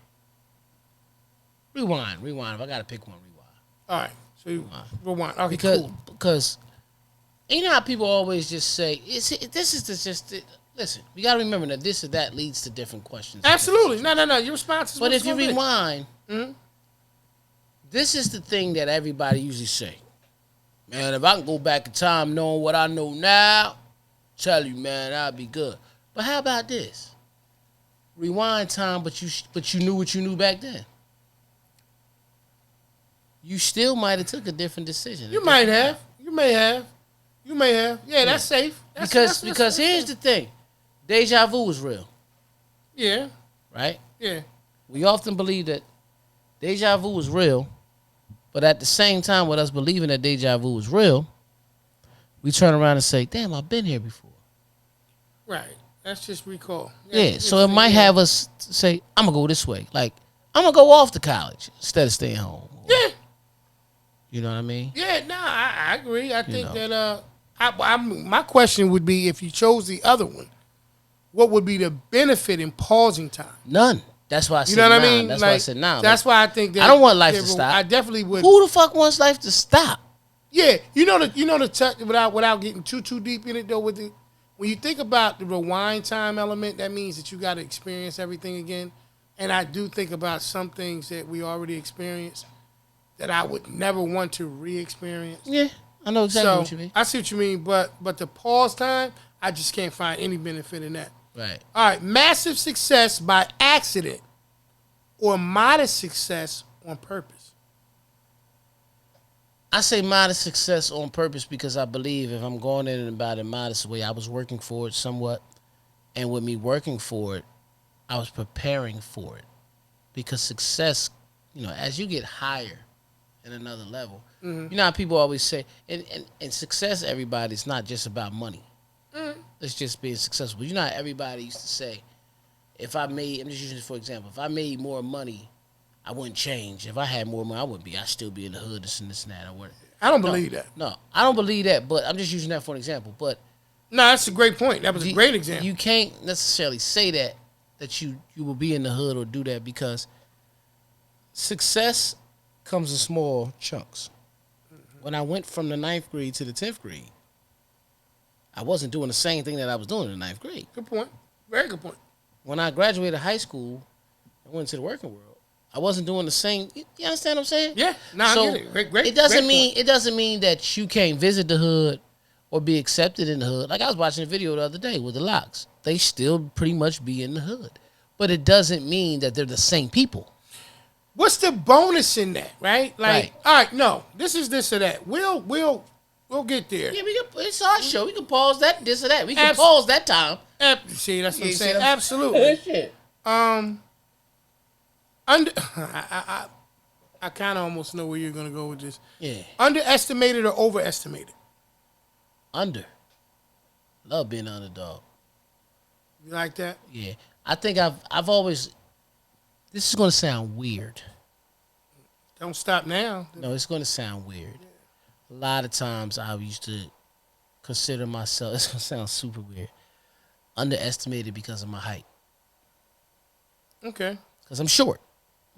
Rewind. If I gotta pick one, rewind. All right. So you rewind. Okay, because you know how people always just say, listen, we gotta remember that this or that leads to different questions. Absolutely. No. Your response is... But if you rewind, this is the thing that everybody usually say. Man, if I can go back in time knowing what I know now, tell you, man, I'd be good. But how about this? Rewind time, but you knew what you knew back then. You still might have took a different decision. You may have. Yeah, that's safe. Because here's the thing. Deja vu is real. Yeah. Right? Yeah. We often believe that deja vu is real, but at the same time with us believing that deja vu is real, we turn around and say, damn, I've been here before. Right. That's just recall. Yeah, so it might have us say, I'm going to go this way. Like, I'm going to go off to college instead of staying home. Yeah. You know what I mean? Yeah, no, I agree. I think that my question would be, if you chose the other one, what would be the benefit in pausing time? None. That's why I said you know what I mean? That's like, why I said now. That's why I think that I don't want life to stop. I definitely would. Who the fuck wants life to stop? Yeah, without getting too deep in it though. When you think about the rewind time element, that means that you got to experience everything again. And I do think about some things that we already experienced that I would never want to re-experience. Yeah, I know exactly what you mean. I see what you mean, but the pause time, I just can't find any benefit in that. Right. All right, massive success by accident or modest success on purpose? I say modest success on purpose because I believe if I'm going in about a modest way, I was working for it somewhat. And with me working for it, I was preparing for it. Because success, as you get higher in another level. You know how people always say, and success, everybody's not just about money. It's just being successful. You know how everybody used to say, if I made, I'm just using this for example, if I made more money, I wouldn't change. If I had more money, I wouldn't be. I'd still be in the hood, this and this and that. Or whatever. I don't believe that. No, I don't believe that, but I'm just using that for an example. But no, that's a great point. That was a great example. You can't necessarily say that you will be in the hood or do that, because success comes in small chunks. When I went from the 9th grade to the 10th grade, I wasn't doing the same thing that I was doing in the 9th grade. Good point. Very good point. When I graduated high school and went into the working world, I wasn't doing the same. You understand what I'm saying? Yeah. No, So I get it. Great. It doesn't mean that you can't visit the hood or be accepted in the hood. Like I was watching a video the other day with the Locks. They still pretty much be in the hood. But it doesn't mean that they're the same people. What's the bonus in that, right? Like, Right. all right, no, this is this or that. We'll get there. Yeah, it's our show. We can pause that, this or that. We can pause that time. See, that's what I'm Yeah, saying. see, Absolutely. Shit. Under, I kind of almost know where you're gonna go with this. Yeah. Underestimated or overestimated? Under. Love being underdog. You like that? Yeah. I think I've always, this is going to sound weird. Don't stop now. No, it's going to sound weird. A lot of times I used to consider myself, it's going to sound super weird, underestimated because of my height. Okay. Because I'm short.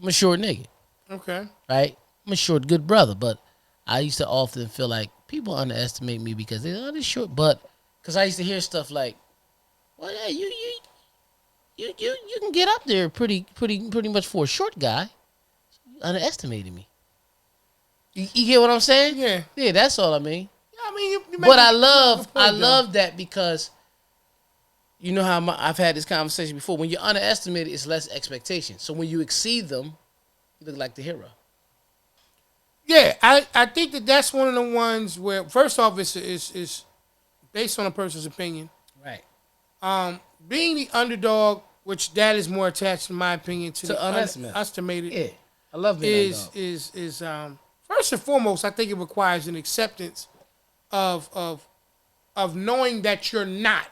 I'm a short nigga. Okay. Right? I'm a short good brother, but I used to often feel like people underestimate me because they're short. But because I used to hear stuff like, well, yeah, you can get up there pretty much for a short guy. You underestimated me. You get what I'm saying? Yeah. Yeah, that's all I mean. Yeah, I mean, you But I love that, because you know how I've had this conversation before. When you're underestimated, it's less expectation. So when you exceed them, you look like the hero. Yeah, I think that's one of the ones where, first off, it's based on a person's opinion. Right. Being the underdog, which that is more attached, in my opinion, to the underestimated. Yeah. I love being underdog. Is first and foremost, I think it requires an acceptance of knowing that you're not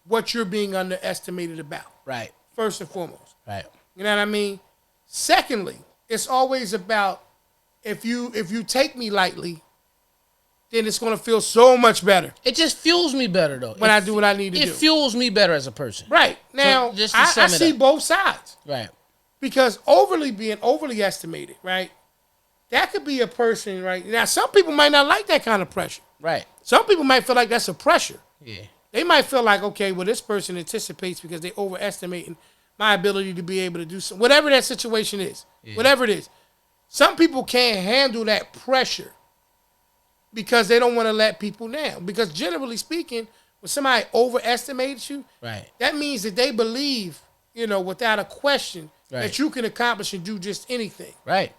what you're being underestimated about. Right. First and foremost. Right. You know what I mean? Secondly, it's always about, if you take me lightly, then it's going to feel so much better. It just fuels me better, though. When I do what I need to do. It fuels me better as a person. Right. Now, So, just to I sum it see up. both sides. Right. Because being overly estimated, right? That could be a person, right? Now, some people might not like that kind of pressure. Right. Some people might feel like that's a pressure. Yeah. They might feel like, okay, well, this person anticipates because they overestimating my ability to be able to do something. Whatever that situation is. Yeah. Whatever it is. Some people can't handle that pressure because they don't want to let people down. Because generally speaking, when somebody overestimates you, Right. that means that they believe, without a question, Right. that you can accomplish and do just anything. Right.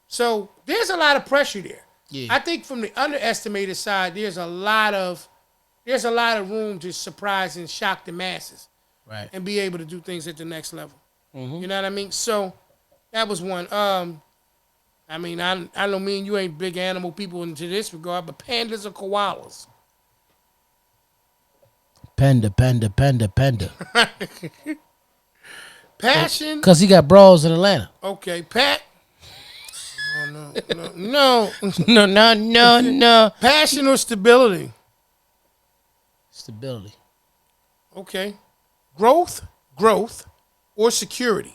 So there's a lot of pressure there. Yeah. I think from the underestimated side, there's a lot of room to surprise and shock the masses. Right. And be able to do things at the next level. Mm-hmm. You know what I mean? So that was one. I mean, I don't mean you ain't big animal people into this regard, but pandas or koalas? Panda. Passion. Because he got bras in Atlanta. Okay, Pat. Oh, no. No. Passion or stability? Stability. Okay. Growth, or security?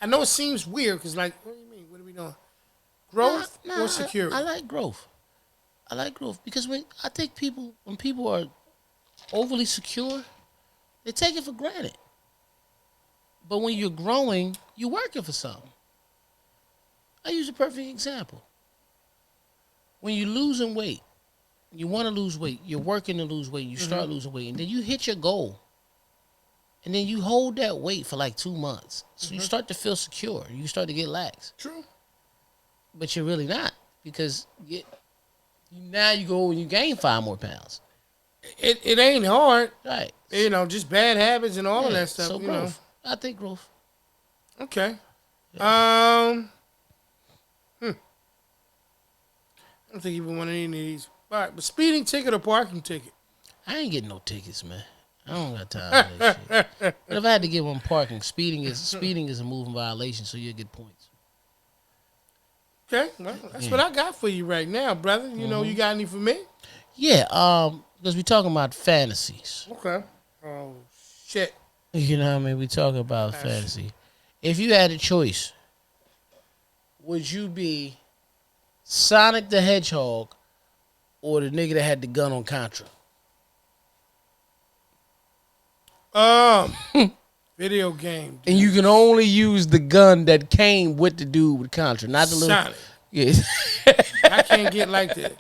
I know it seems weird because, like, what do you mean? What are we doing? Growth or security? I like growth. Because when people are overly secure, they take it for granted. But when you're growing, you're working for something. I use a perfect example. When you're losing weight, you want to lose weight, you're working to lose weight, you start losing weight, and then you hit your goal. And then you hold that weight for like 2 months. So you start to feel secure. You start to get lax. True. But you're really not, because now you go and you gain 5 more pounds. It ain't hard. Right. Just bad habits and all of Yeah, that stuff. So growth. I think growth. Okay. Yeah. don't think he would want any of these. All right, but speeding ticket or parking ticket? I ain't getting no tickets, man. I don't got time for that shit. But if I had to get one parking, speeding is a moving violation, so you'll get points. Okay, well, that's what I got for you right now, brother. You know, you got any for me? Yeah, because we talking about fantasies. Okay. Oh, shit. You know what I mean? We talking about fantasy. If you had a choice, would you be Sonic the Hedgehog or the nigga that had the gun on Contra? Video game. And you can only use the gun that came with the dude with Contra, not the little. Sonic. Yeah. I can't get like the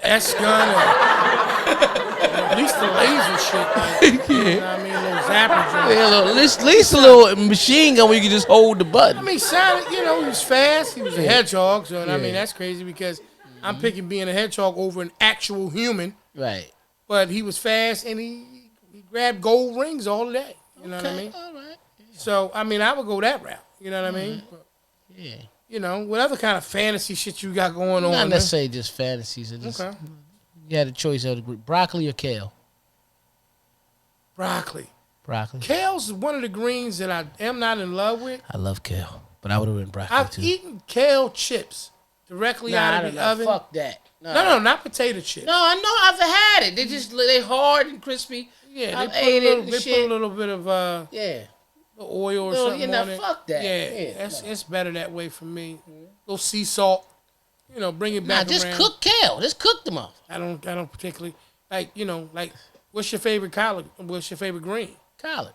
S gun or at least the laser shit. Like, you know what I mean? Little zapper joint. Yeah, at least a little machine gun where you can just hold the button. I mean, Sonic, you know, he was fast. He was a hedgehog. So, I mean, that's crazy because I'm picking being a hedgehog over an actual human. Right. But he was fast and he grabbed gold rings all day. You know what I mean? All right. Yeah. So, I mean, I would go that route. You know what I mean? But, Yeah. you know, what other kind of fantasy shit you got going on? Not necessarily just fantasies. Okay. You had a choice of broccoli or kale. Broccoli. Broccoli. Kale's one of the greens that I am not in love with. I love kale, but I would have been broccoli I've too. eaten kale chips directly out of the oven. Fuck that. No, not potato chips. No, I know. I've had it. They hard and crispy. Yeah, I've they ate it. put a little bit of Yeah. oil or No, something on it. fuck that. Yeah, it's better that way for me. Little sea salt, you know, bring it back just around. cook kale. Just cook them off. I don't particularly like, you know, like what's your favorite collard? What's your favorite green? College.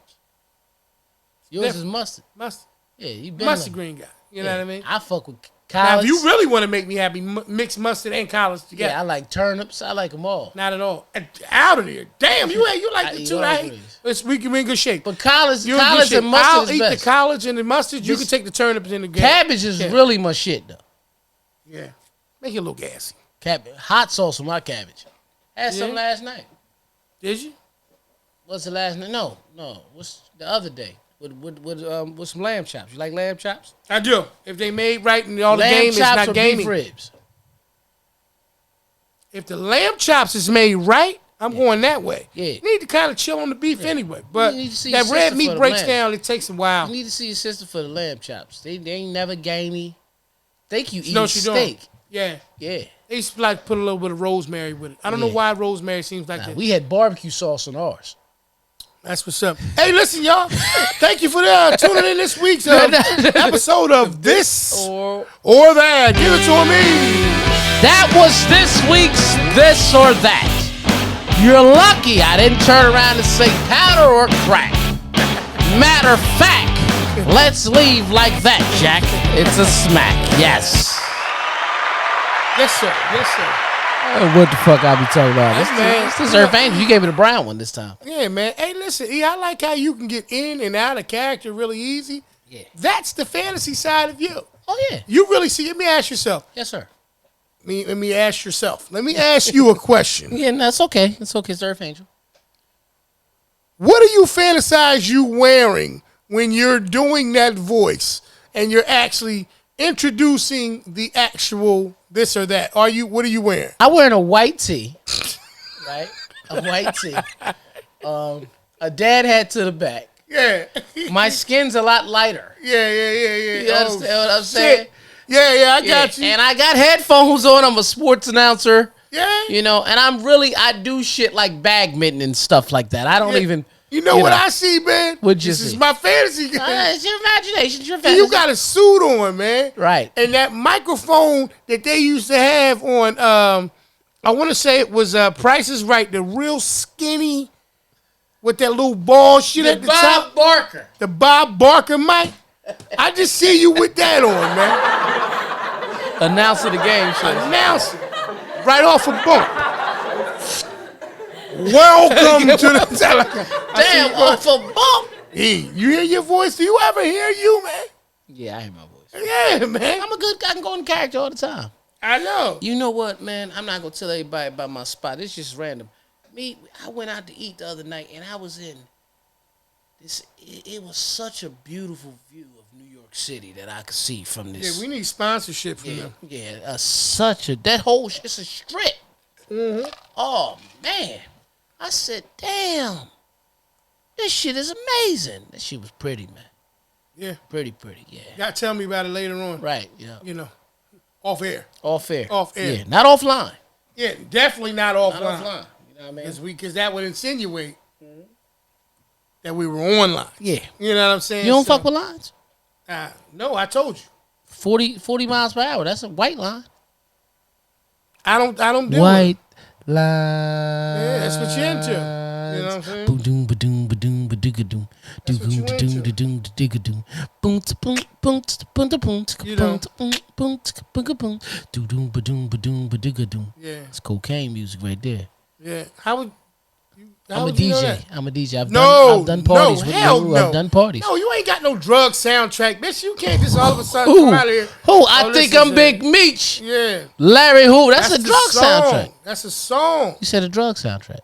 Yours is mustard. Mustard. Yeah, you been Mustard green guy. You know what I mean? I fuck with Now, collards. if you really want to make me happy, mix mustard and collards together. Yeah, I like turnips. I like them all. Not at all. Out of there. Damn, you like I the eat two all that I three. hate. We in good shape. But collards You're in good shape. and mustard I'll is eat best. the collards and the mustard. You This- can take the turnips and the Cabbage is really my shit though. Yeah. Make it a little gassy. Hot sauce on my cabbage. Had some Yeah. last night. Did you? What's the last night? No. What's the other day? With some lamb chops. You like lamb chops? I do. If they made right and all the Lamb game is chops not or gaming. beef ribs? If the lamb chops is made right, I'm going that way. Yeah. You need to kind of chill on the beef anyway. But You need to see that your red sister meat for the breaks lamb. down. It takes a while. You need to see your sister for the lamb chops. They ain't never gamey. Think you You know eat what you're doing. steak. Yeah. Yeah. They used to like put a little bit of rosemary with it. I don't know Yeah. why rosemary seems like that. We had barbecue sauce on ours. That's what's up. Hey, listen, y'all. Thank you for tuning in this week's episode of This Or or That. Give it to me. that was this week's This or That. You're lucky I didn't turn around and say powder or crack. Matter of fact, let's leave like that, Jack. It's a smack. Yes. Yes, sir. Yes, sir. What the fuck I be talking about? Hey, man. It's this Earth Angel. You gave me the brown one this time. Yeah, man. Hey, listen. I like how you can get in and out of character really easy. Yeah. That's the fantasy side of you. Oh, yeah. You really see. Let me ask yourself. Yes, sir. Let me ask yourself. Let me ask you a question. Yeah, no, it's okay. It's okay. It's Earth Angel. What do you fantasize you wearing when you're doing that voice and you're actually introducing the actual this or that? What are you wearing? I'm wearing a white tee, right? A white tee. A dad hat to the back. Yeah. My skin's a lot lighter. Yeah. You understand what I'm saying? Shit. Yeah, I got you. And I got headphones on. I'm a sports announcer. Yeah. You know, and I do shit like badminton and stuff like that. I don't even. You know what I see, man? What'd you This is see? my fantasy. It's your imagination. It's your And fantasy. you got a suit on, man. Right. And that microphone that they used to have on, I want to say it was Price is Right, the real skinny with that little ball shit at the top. Barker. The Bob Barker mic. I just see you with that on, man. Announcer the game show. Announce it. Right off a boat. Welcome to the Damn, off a bump. Hey, you hear your voice? Do you ever hear you, man? Yeah, I hear my voice. Yeah, man. I can go in character all the time. I know. You know what, man? I'm not gonna tell everybody about my spot. It's just random. I went out to eat the other night, and I was in this. It was such a beautiful view of New York York City that I could see from this. Yeah, we need sponsorship from Yeah, them. yeah. It's a strip. Mm-hmm. Oh man, I said, damn, this shit is amazing. That shit was pretty, man. Yeah. Pretty, yeah. You gotta tell me about it later on. Right, yeah. You know, off air. Off air. Yeah, not offline. Yeah, definitely not offline. Not offline. You know what I mean? Because that would insinuate that we were online. Yeah. You know what I'm saying? You don't fuck with lines? No, I told you. 40 miles per hour. That's a white line. I don't do white it. line. Yeah, that's what you're into. You know what I'm saying? Boom, ba-doom, ba-doom, ba-dig-a-doom. That's what you into. Doom, dig-a-doom. Boom, boom, boom, boom, boom, You know. boom, boom, boom, boom. Doom, ba-doom, ba-doom, ba-dig-a-doom. Yeah. It's cocaine music right there. Yeah. I'm a you know DJ. that? I'm a DJ. I've No, done parties with hell you. no. I've done parties. No, you ain't got no drug soundtrack, bitch. You can't just all of a sudden come out of here. Who? I think listen I'm to Big that. Meech. Yeah. Larry who? That's a the drug song. soundtrack. That's a song. You said a drug soundtrack.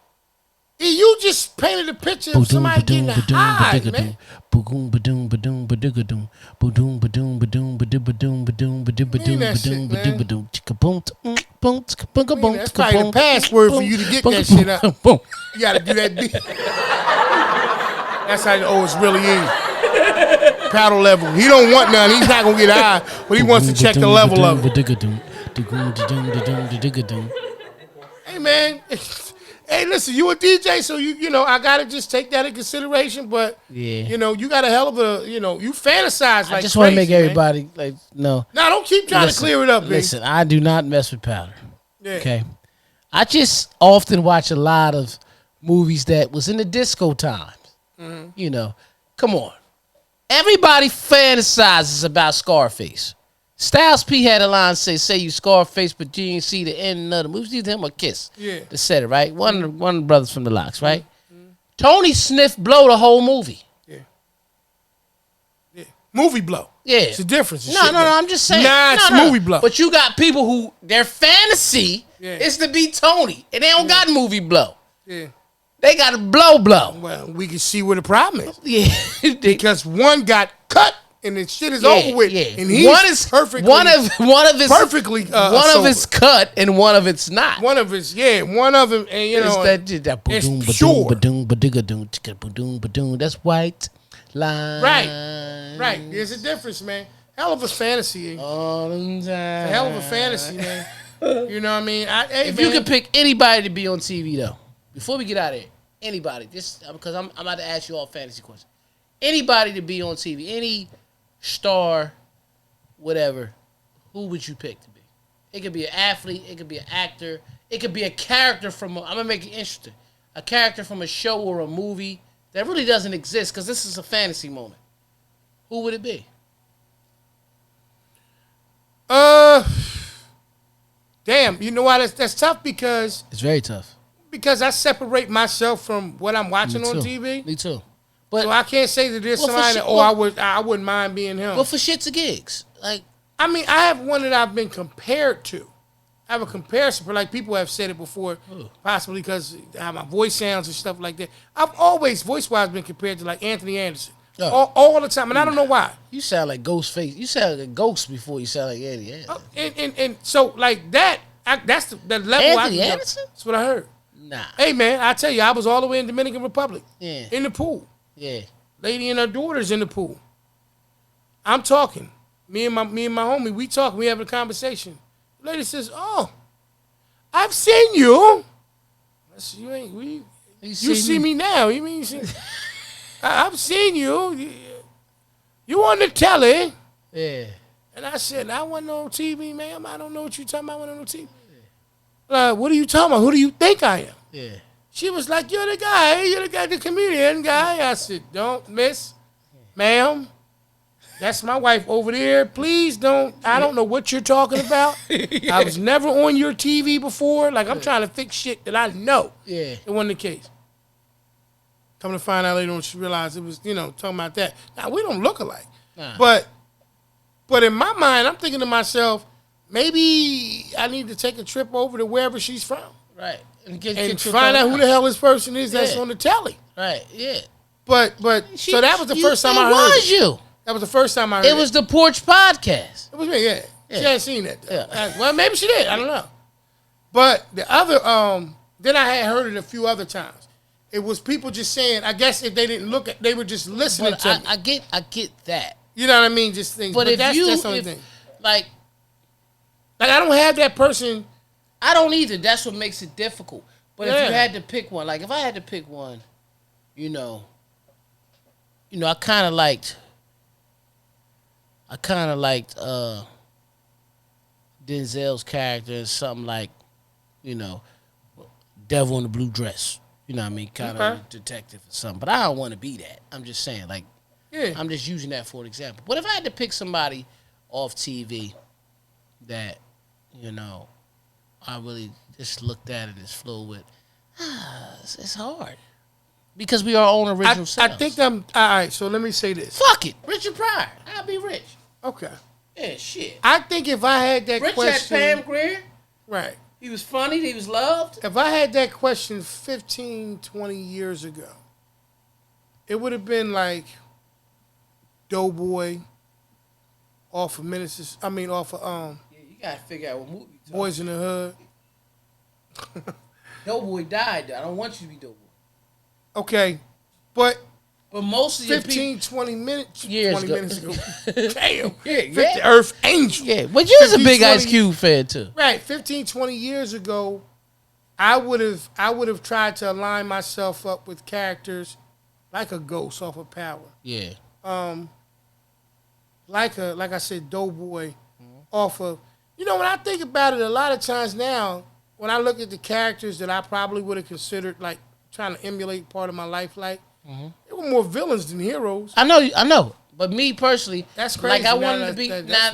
You just painted a picture of somebody getting high, man. Boom, ba-doom, ba-doom, ba-dig-a-doom. Boom, ba-doom, ba-doom, ba-dib-ba-doom, ba-doom, ba-dib-ba-doom, Mean that shit, ba-doom, man. ba-dib-ba-doom. Chicka-boom, boom, chicka-boom, boom, That's probably the password for you to get that shit up. Boom. You gotta do that beat. That's how you know it's really in. Paddle level. He don't want none. He's not gonna get high, but he wants to check the level of it. Hey man. Hey, listen, you a DJ, so you know I gotta just take that in consideration. But you know, you got a hell of a you fantasize like. I just want to make man. everybody like no. No, don't keep trying to clear it up, baby. Listen, I do not mess with powder. Yeah. Okay, I just often watch a lot of movies that was in the disco times. Mm-hmm. You know, come on, everybody fantasizes about Scarface. Styles P had a line say you Scarface, but you didn't see the end of the movie. You did him a kiss. Yeah. That said it, right? One of the brothers from the Locks, right? Mm-hmm. Tony sniffed blow the whole movie. Yeah. Movie blow. Yeah. It's a difference. No, I'm just saying. Nah, it's movie blow. But you got people who their fantasy is to be Tony, and they don't got movie blow. Yeah. They got a blow. Well, we can see where the problem is. Yeah. Because one got cut and the shit is over with. Yeah. And he's perfectly one of his perfectly one of his cut and one of it's not. One of his one of them, and you know that it's pure. That's white line. Right. There's a difference, man. Hell of a fantasy. All the time. It's a hell of a fantasy, man. You know what I mean? If you could pick anybody to be on TV though, before we get out of here, anybody, just because I'm about to ask you all fantasy questions. Anybody to be on TV, any star, whatever, who would you pick to be? It could be an athlete, it could be an actor, it could be a character I'm gonna make it interesting. A character from a show or a movie that really doesn't exist because this is a fantasy moment. Who would it be? Damn, you know why that's tough because It's very tough. Because I separate myself from what I'm watching on TV. Me too. But So I can't say that there's Well, for somebody shit- that I wouldn't mind being him. for shits and gigs, like I mean, I have one that I've been compared to. I have a comparison, but like people have said it before, possibly because how my voice sounds and stuff like that. I've always voice-wise been compared to like Anthony Anderson. Oh. All the time, and I don't know why. you sound like Ghostface. You sound like a ghost before you sound like Eddie. Yeah. And so like that, that's the level Anthony I Anderson? That's what I heard. Nah. Hey man, I tell you, I was all the way in Dominican Republic. Yeah. In the pool. Yeah. Lady and her daughter's in the pool. I'm talking. Me and my homie, we talking, we having a conversation. The lady says, "Oh, I've seen you." I said, you see me now. You mean you see I've seen you. You on the telly. Yeah. And I said, I wasn't on TV, ma'am. I don't know what you talking about. I wasn't on TV. What are you talking about? Who do you think I am? Yeah. She was like, you're the guy, the comedian guy. I said, don't miss, ma'am. That's my wife over there. Please don't. I don't know what you're talking about. I was never on your TV before. Like, I'm trying to fix shit that I know. Yeah. It wasn't the case. Come to find out later on, she realized it was, talking about that. Now, we don't look alike. Nah. But in my mind, I'm thinking to myself, maybe I need to take a trip over to wherever she's from. Right. And find out who the hell this person is that's on the telly. Right. Yeah. But so that was the first time I heard it. Was it. you? That was the first time I heard It was the Porch podcast. It was me, yeah. Yeah. She hadn't seen that. Though. Yeah. Well, maybe she did. I don't know. But the other, then I had heard it a few other times. It was people just saying, I guess if they didn't look at, they were just listening But to me. I get that. You know what I mean? Just things. But if that's the only if, thing. like, I don't have that person. I don't either. That's what makes it difficult. But if Yeah. you had to pick one, like if I had to pick one, you know, I kind of liked Denzel's character in something like, Devil in the Blue Dress. You know what I mean? Kind of detective or something. But I don't want to be that. I'm just saying, like, I'm just using that for an example. But if I had to pick somebody off TV that, I really just looked at it and just flew with, it's hard. Because we are our own original selves. I think all right, so let me say this. Fuck it. Richard Pryor. I'll be rich. Okay. Yeah, shit. I think if I had that Rich question. had Pam Grier. Right. He was funny. He was loved. If I had that question 15, 20 years ago, it would have been like Doughboy off of Yeah, you gotta figure out what movie. Boys in the Hood. Doughboy died. I don't want you to be Doughboy. Okay, but most of your 15, 20 minutes, years 20 ago. minutes ago. Damn. Yeah, 50 Earth Angel. Yeah, but you was a 15, big 20 Ice Cube fan too. Right, 15, 20 years ago, I would have tried to align myself up with characters like a Ghost off of Power. Yeah. Like I said, Doughboy off of, when I think about it, a lot of times now, when I look at the characters that I probably would have considered like trying to emulate part of my life, like there were more villains than heroes. I know. But me personally, That's crazy. Like I wanted to be.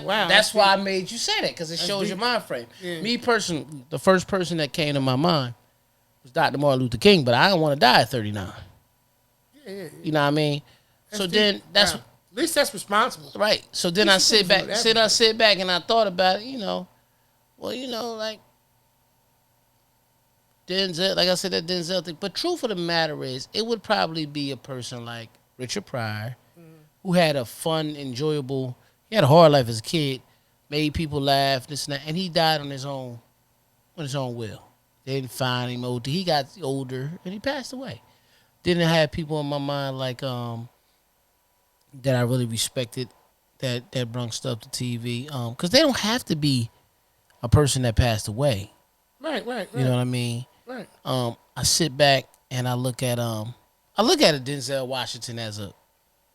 Wow. That's why I made you say that because it shows your mind frame. Yeah. Me personally, the first person that came to my mind was Dr. Martin Luther King, but I don't want to die at 39. Yeah. You know what I mean? So then that's Wow. At least that's responsible. right. So then I sit back and I thought about it. Like Denzel, like I said, that Denzel thing. But truth of the matter is, it would probably be a person like Richard Pryor, who had a fun, enjoyable. He had a hard life as a kid, made people laugh, this and that, and he died on his own will. They didn't find him older. He got older and he passed away. Didn't have people in my mind like that I really respected that brung stuff to TV. Because they don't have to be a person that passed away. Right. You know what I mean? Right. I sit back and I look at a Denzel Washington as a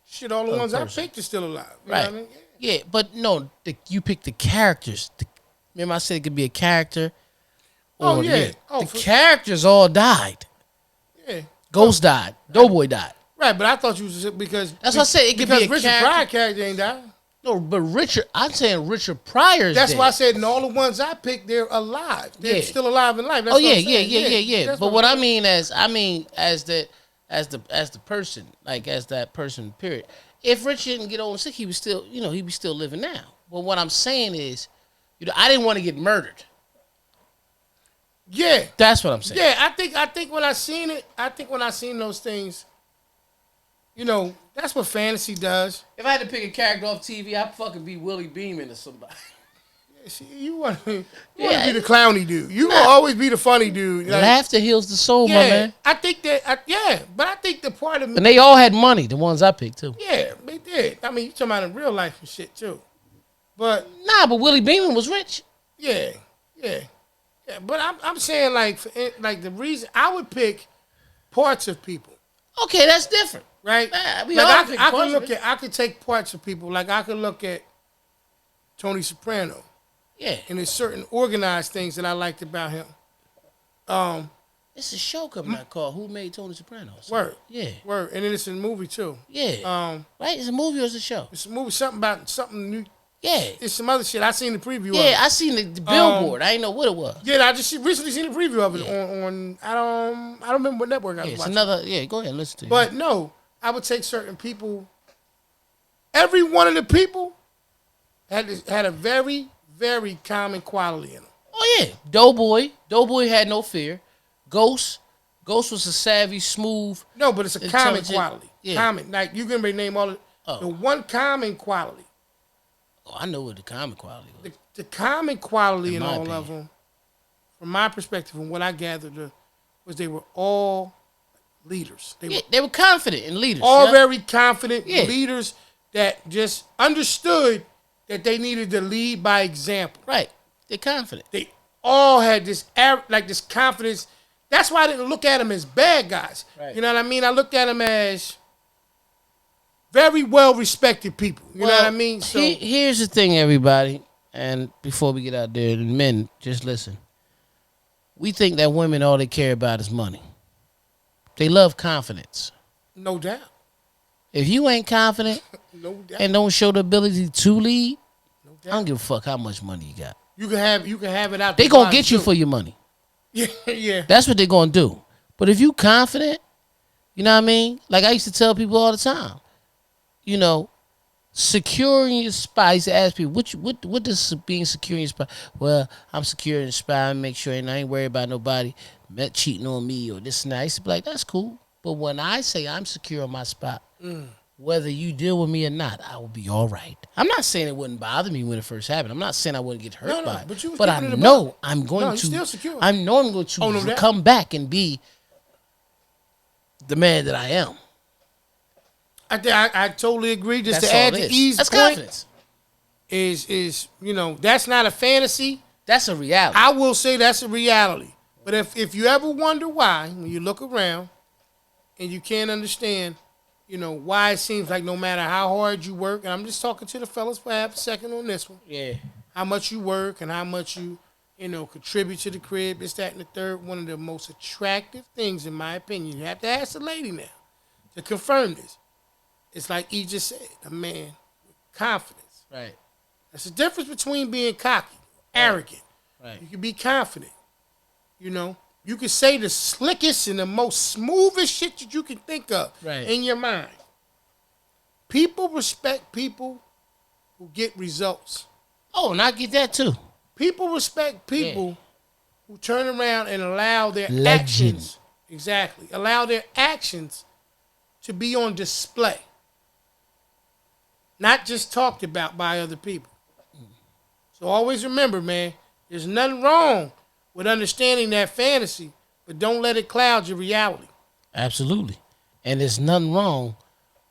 Shit, all the ones person. I picked are still alive. You right. know what I mean? Yeah, but no, you pick the characters. Remember I said it could be a character. Oh, yeah. The characters all died. Yeah. Ghost died. Doughboy died. Right, but I thought you was because That's what I said. It could be a Richard Pryor character ain't died. No, but I'm saying Richard Pryor's That's dead. why I said, and all the ones I picked, they're alive. They're Yeah. still alive in life. That's Oh what yeah, I'm saying. yeah. That's But what I'm I mean as the person, like as that person, period. If Rich didn't get old and sick, he was still, he'd be still living now. But what I'm saying is, I didn't want to get murdered. Yeah. That's what I'm saying. Yeah, I think when I seen those things, that's what fantasy does. If I had to pick a character off TV, I'd fucking be Willie Beeman or somebody. See, you want to be the clowny dude. You will always be the funny dude. Like, Laughter heals the soul, my man. I think that. But I think the part of me. And they all had money, the ones I picked too. Yeah, they did. I mean, you talking about in real life and shit too. But Nah, but Willie Beeman was rich. yeah. But I'm saying like the reason I would pick parts of people. Okay, that's different. Right? We Like all pick I parts could of it. I could take parts of people. Like I could look at Tony Soprano. Yeah. And there's certain organized things that I liked about him. It's a show coming out called Who Made Tony Soprano? Word. Yeah. Word. And then it's a movie too. Yeah. Right? It's a movie or it's a show? It's a movie, something about something new. Yeah. It's some other shit. I seen the preview of it. Yeah, I seen the billboard. I didn't know what it was. Yeah, I just recently seen the preview of it on I don't remember what network I was watching. Go ahead, listen to it. But no, I would take certain people. Every one of the people had a very, very common quality in them. Oh yeah. Doughboy had no fear. Ghost was a savvy, smooth. No, but it's a common Intelligent. quality. Yeah. Common. Like you can name all of The one common quality. Oh, I know what the common quality was. The common quality in my all opinion. of them, from my perspective and what I gathered, was they were all leaders. They were confident in leaders. All yeah. very confident Yeah. leaders that just understood that they needed to lead by example. Right. They're confident. They all had this this confidence. That's why I didn't look at them as bad guys. Right. You know what I mean? I looked at them as very well respected people. You know what I mean? So Here's the thing, everybody, and before we get out there, and men, just listen. We think that women, all they care about is money. They love confidence. no doubt. If you ain't confident No doubt. and don't show the ability to lead, No I doubt. don't give a fuck how much money you got. You can have it out. They the gonna box, get you too. for your money. Yeah, yeah. That's what they gonna do. But if you confident, you know what I mean? Like I used to tell people all the time, you know, securing your spot. I used to ask people, what does being secure in your spot? Well, I'm secure in the spot. I make sure and I ain't worried about nobody cheating on me or this and that. I used to be like, that's cool. But when I say I'm secure on my spot, whether you deal with me or not, I will be all right. I'm not saying it wouldn't bother me when it first happened. I'm not saying I wouldn't get hurt No, by it. but you was But I keeping it know above. I'm going No, you're to. still secure. I know I'm going to Oh, no doubt. come back and be the man that I am. I totally agree. Just That's to add all it to is. E's That's point confidence. is that's not a fantasy. That's a reality. I will say that's a reality. But if you ever wonder why, when you look around and you can't understand, why it seems like no matter how hard you work, and I'm just talking to the fellas for half a second on this one, Yeah. how much you work and how much you contribute to the crib, this, that, and the third. One of the most attractive things, in my opinion, you have to ask the lady now to confirm this. It's like E just said, a man with confidence. Right. That's the difference between being cocky, arrogant. Right. You can be confident. You can say the slickest and the most smoothest shit that you can think of in your mind. People respect people who get results. Oh, and I get that too. People respect people who turn around and allow their Legend. actions, allow their actions to be on display. Not just talked about by other people. So always remember, man, there's nothing wrong with understanding that fantasy, but don't let it cloud your reality. Absolutely. And there's nothing wrong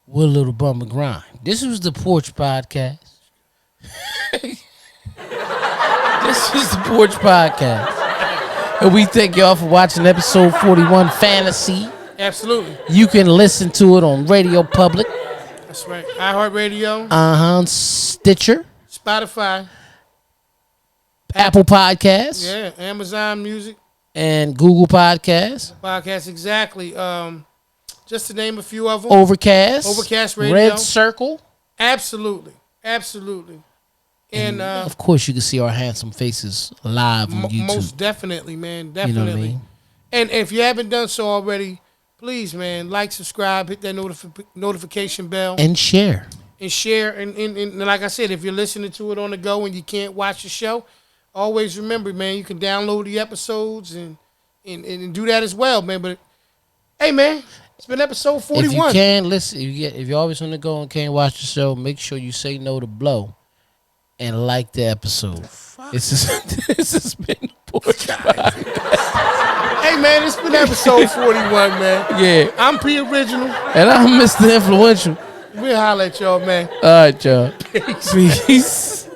with a little bum and grind. This was the Porch Podcast. This is the Porch Podcast. And we thank y'all for watching episode 41, Fantasy. Absolutely. You can listen to it on Radio Public. That's right. iHeartRadio, Stitcher, Spotify, Apple Podcasts, Amazon Music, and Google Podcasts. Podcast, exactly. Just to name a few of them. Overcast Radio. Red Circle. Absolutely. And Of course, you can see our handsome faces live on YouTube. most definitely, man. You Definitely. know what I mean? And if you haven't done so already, please, man, like, subscribe, hit that notification bell. And share. And share. And like I said, if you're listening to it on the go and you can't watch the show, always remember, man, you can download the episodes and do that as well, man. But, hey, man, it's been episode 41. If you can't listen, if you're always on the go and can't watch the show, make sure you say no to blow and like the episode. This has been the Porch Podcast. Hey, man, it's been episode 41, man. Yeah. I'm P Original. And I'm Mr. Influential. We'll holler at y'all, man. All right, y'all. Peace.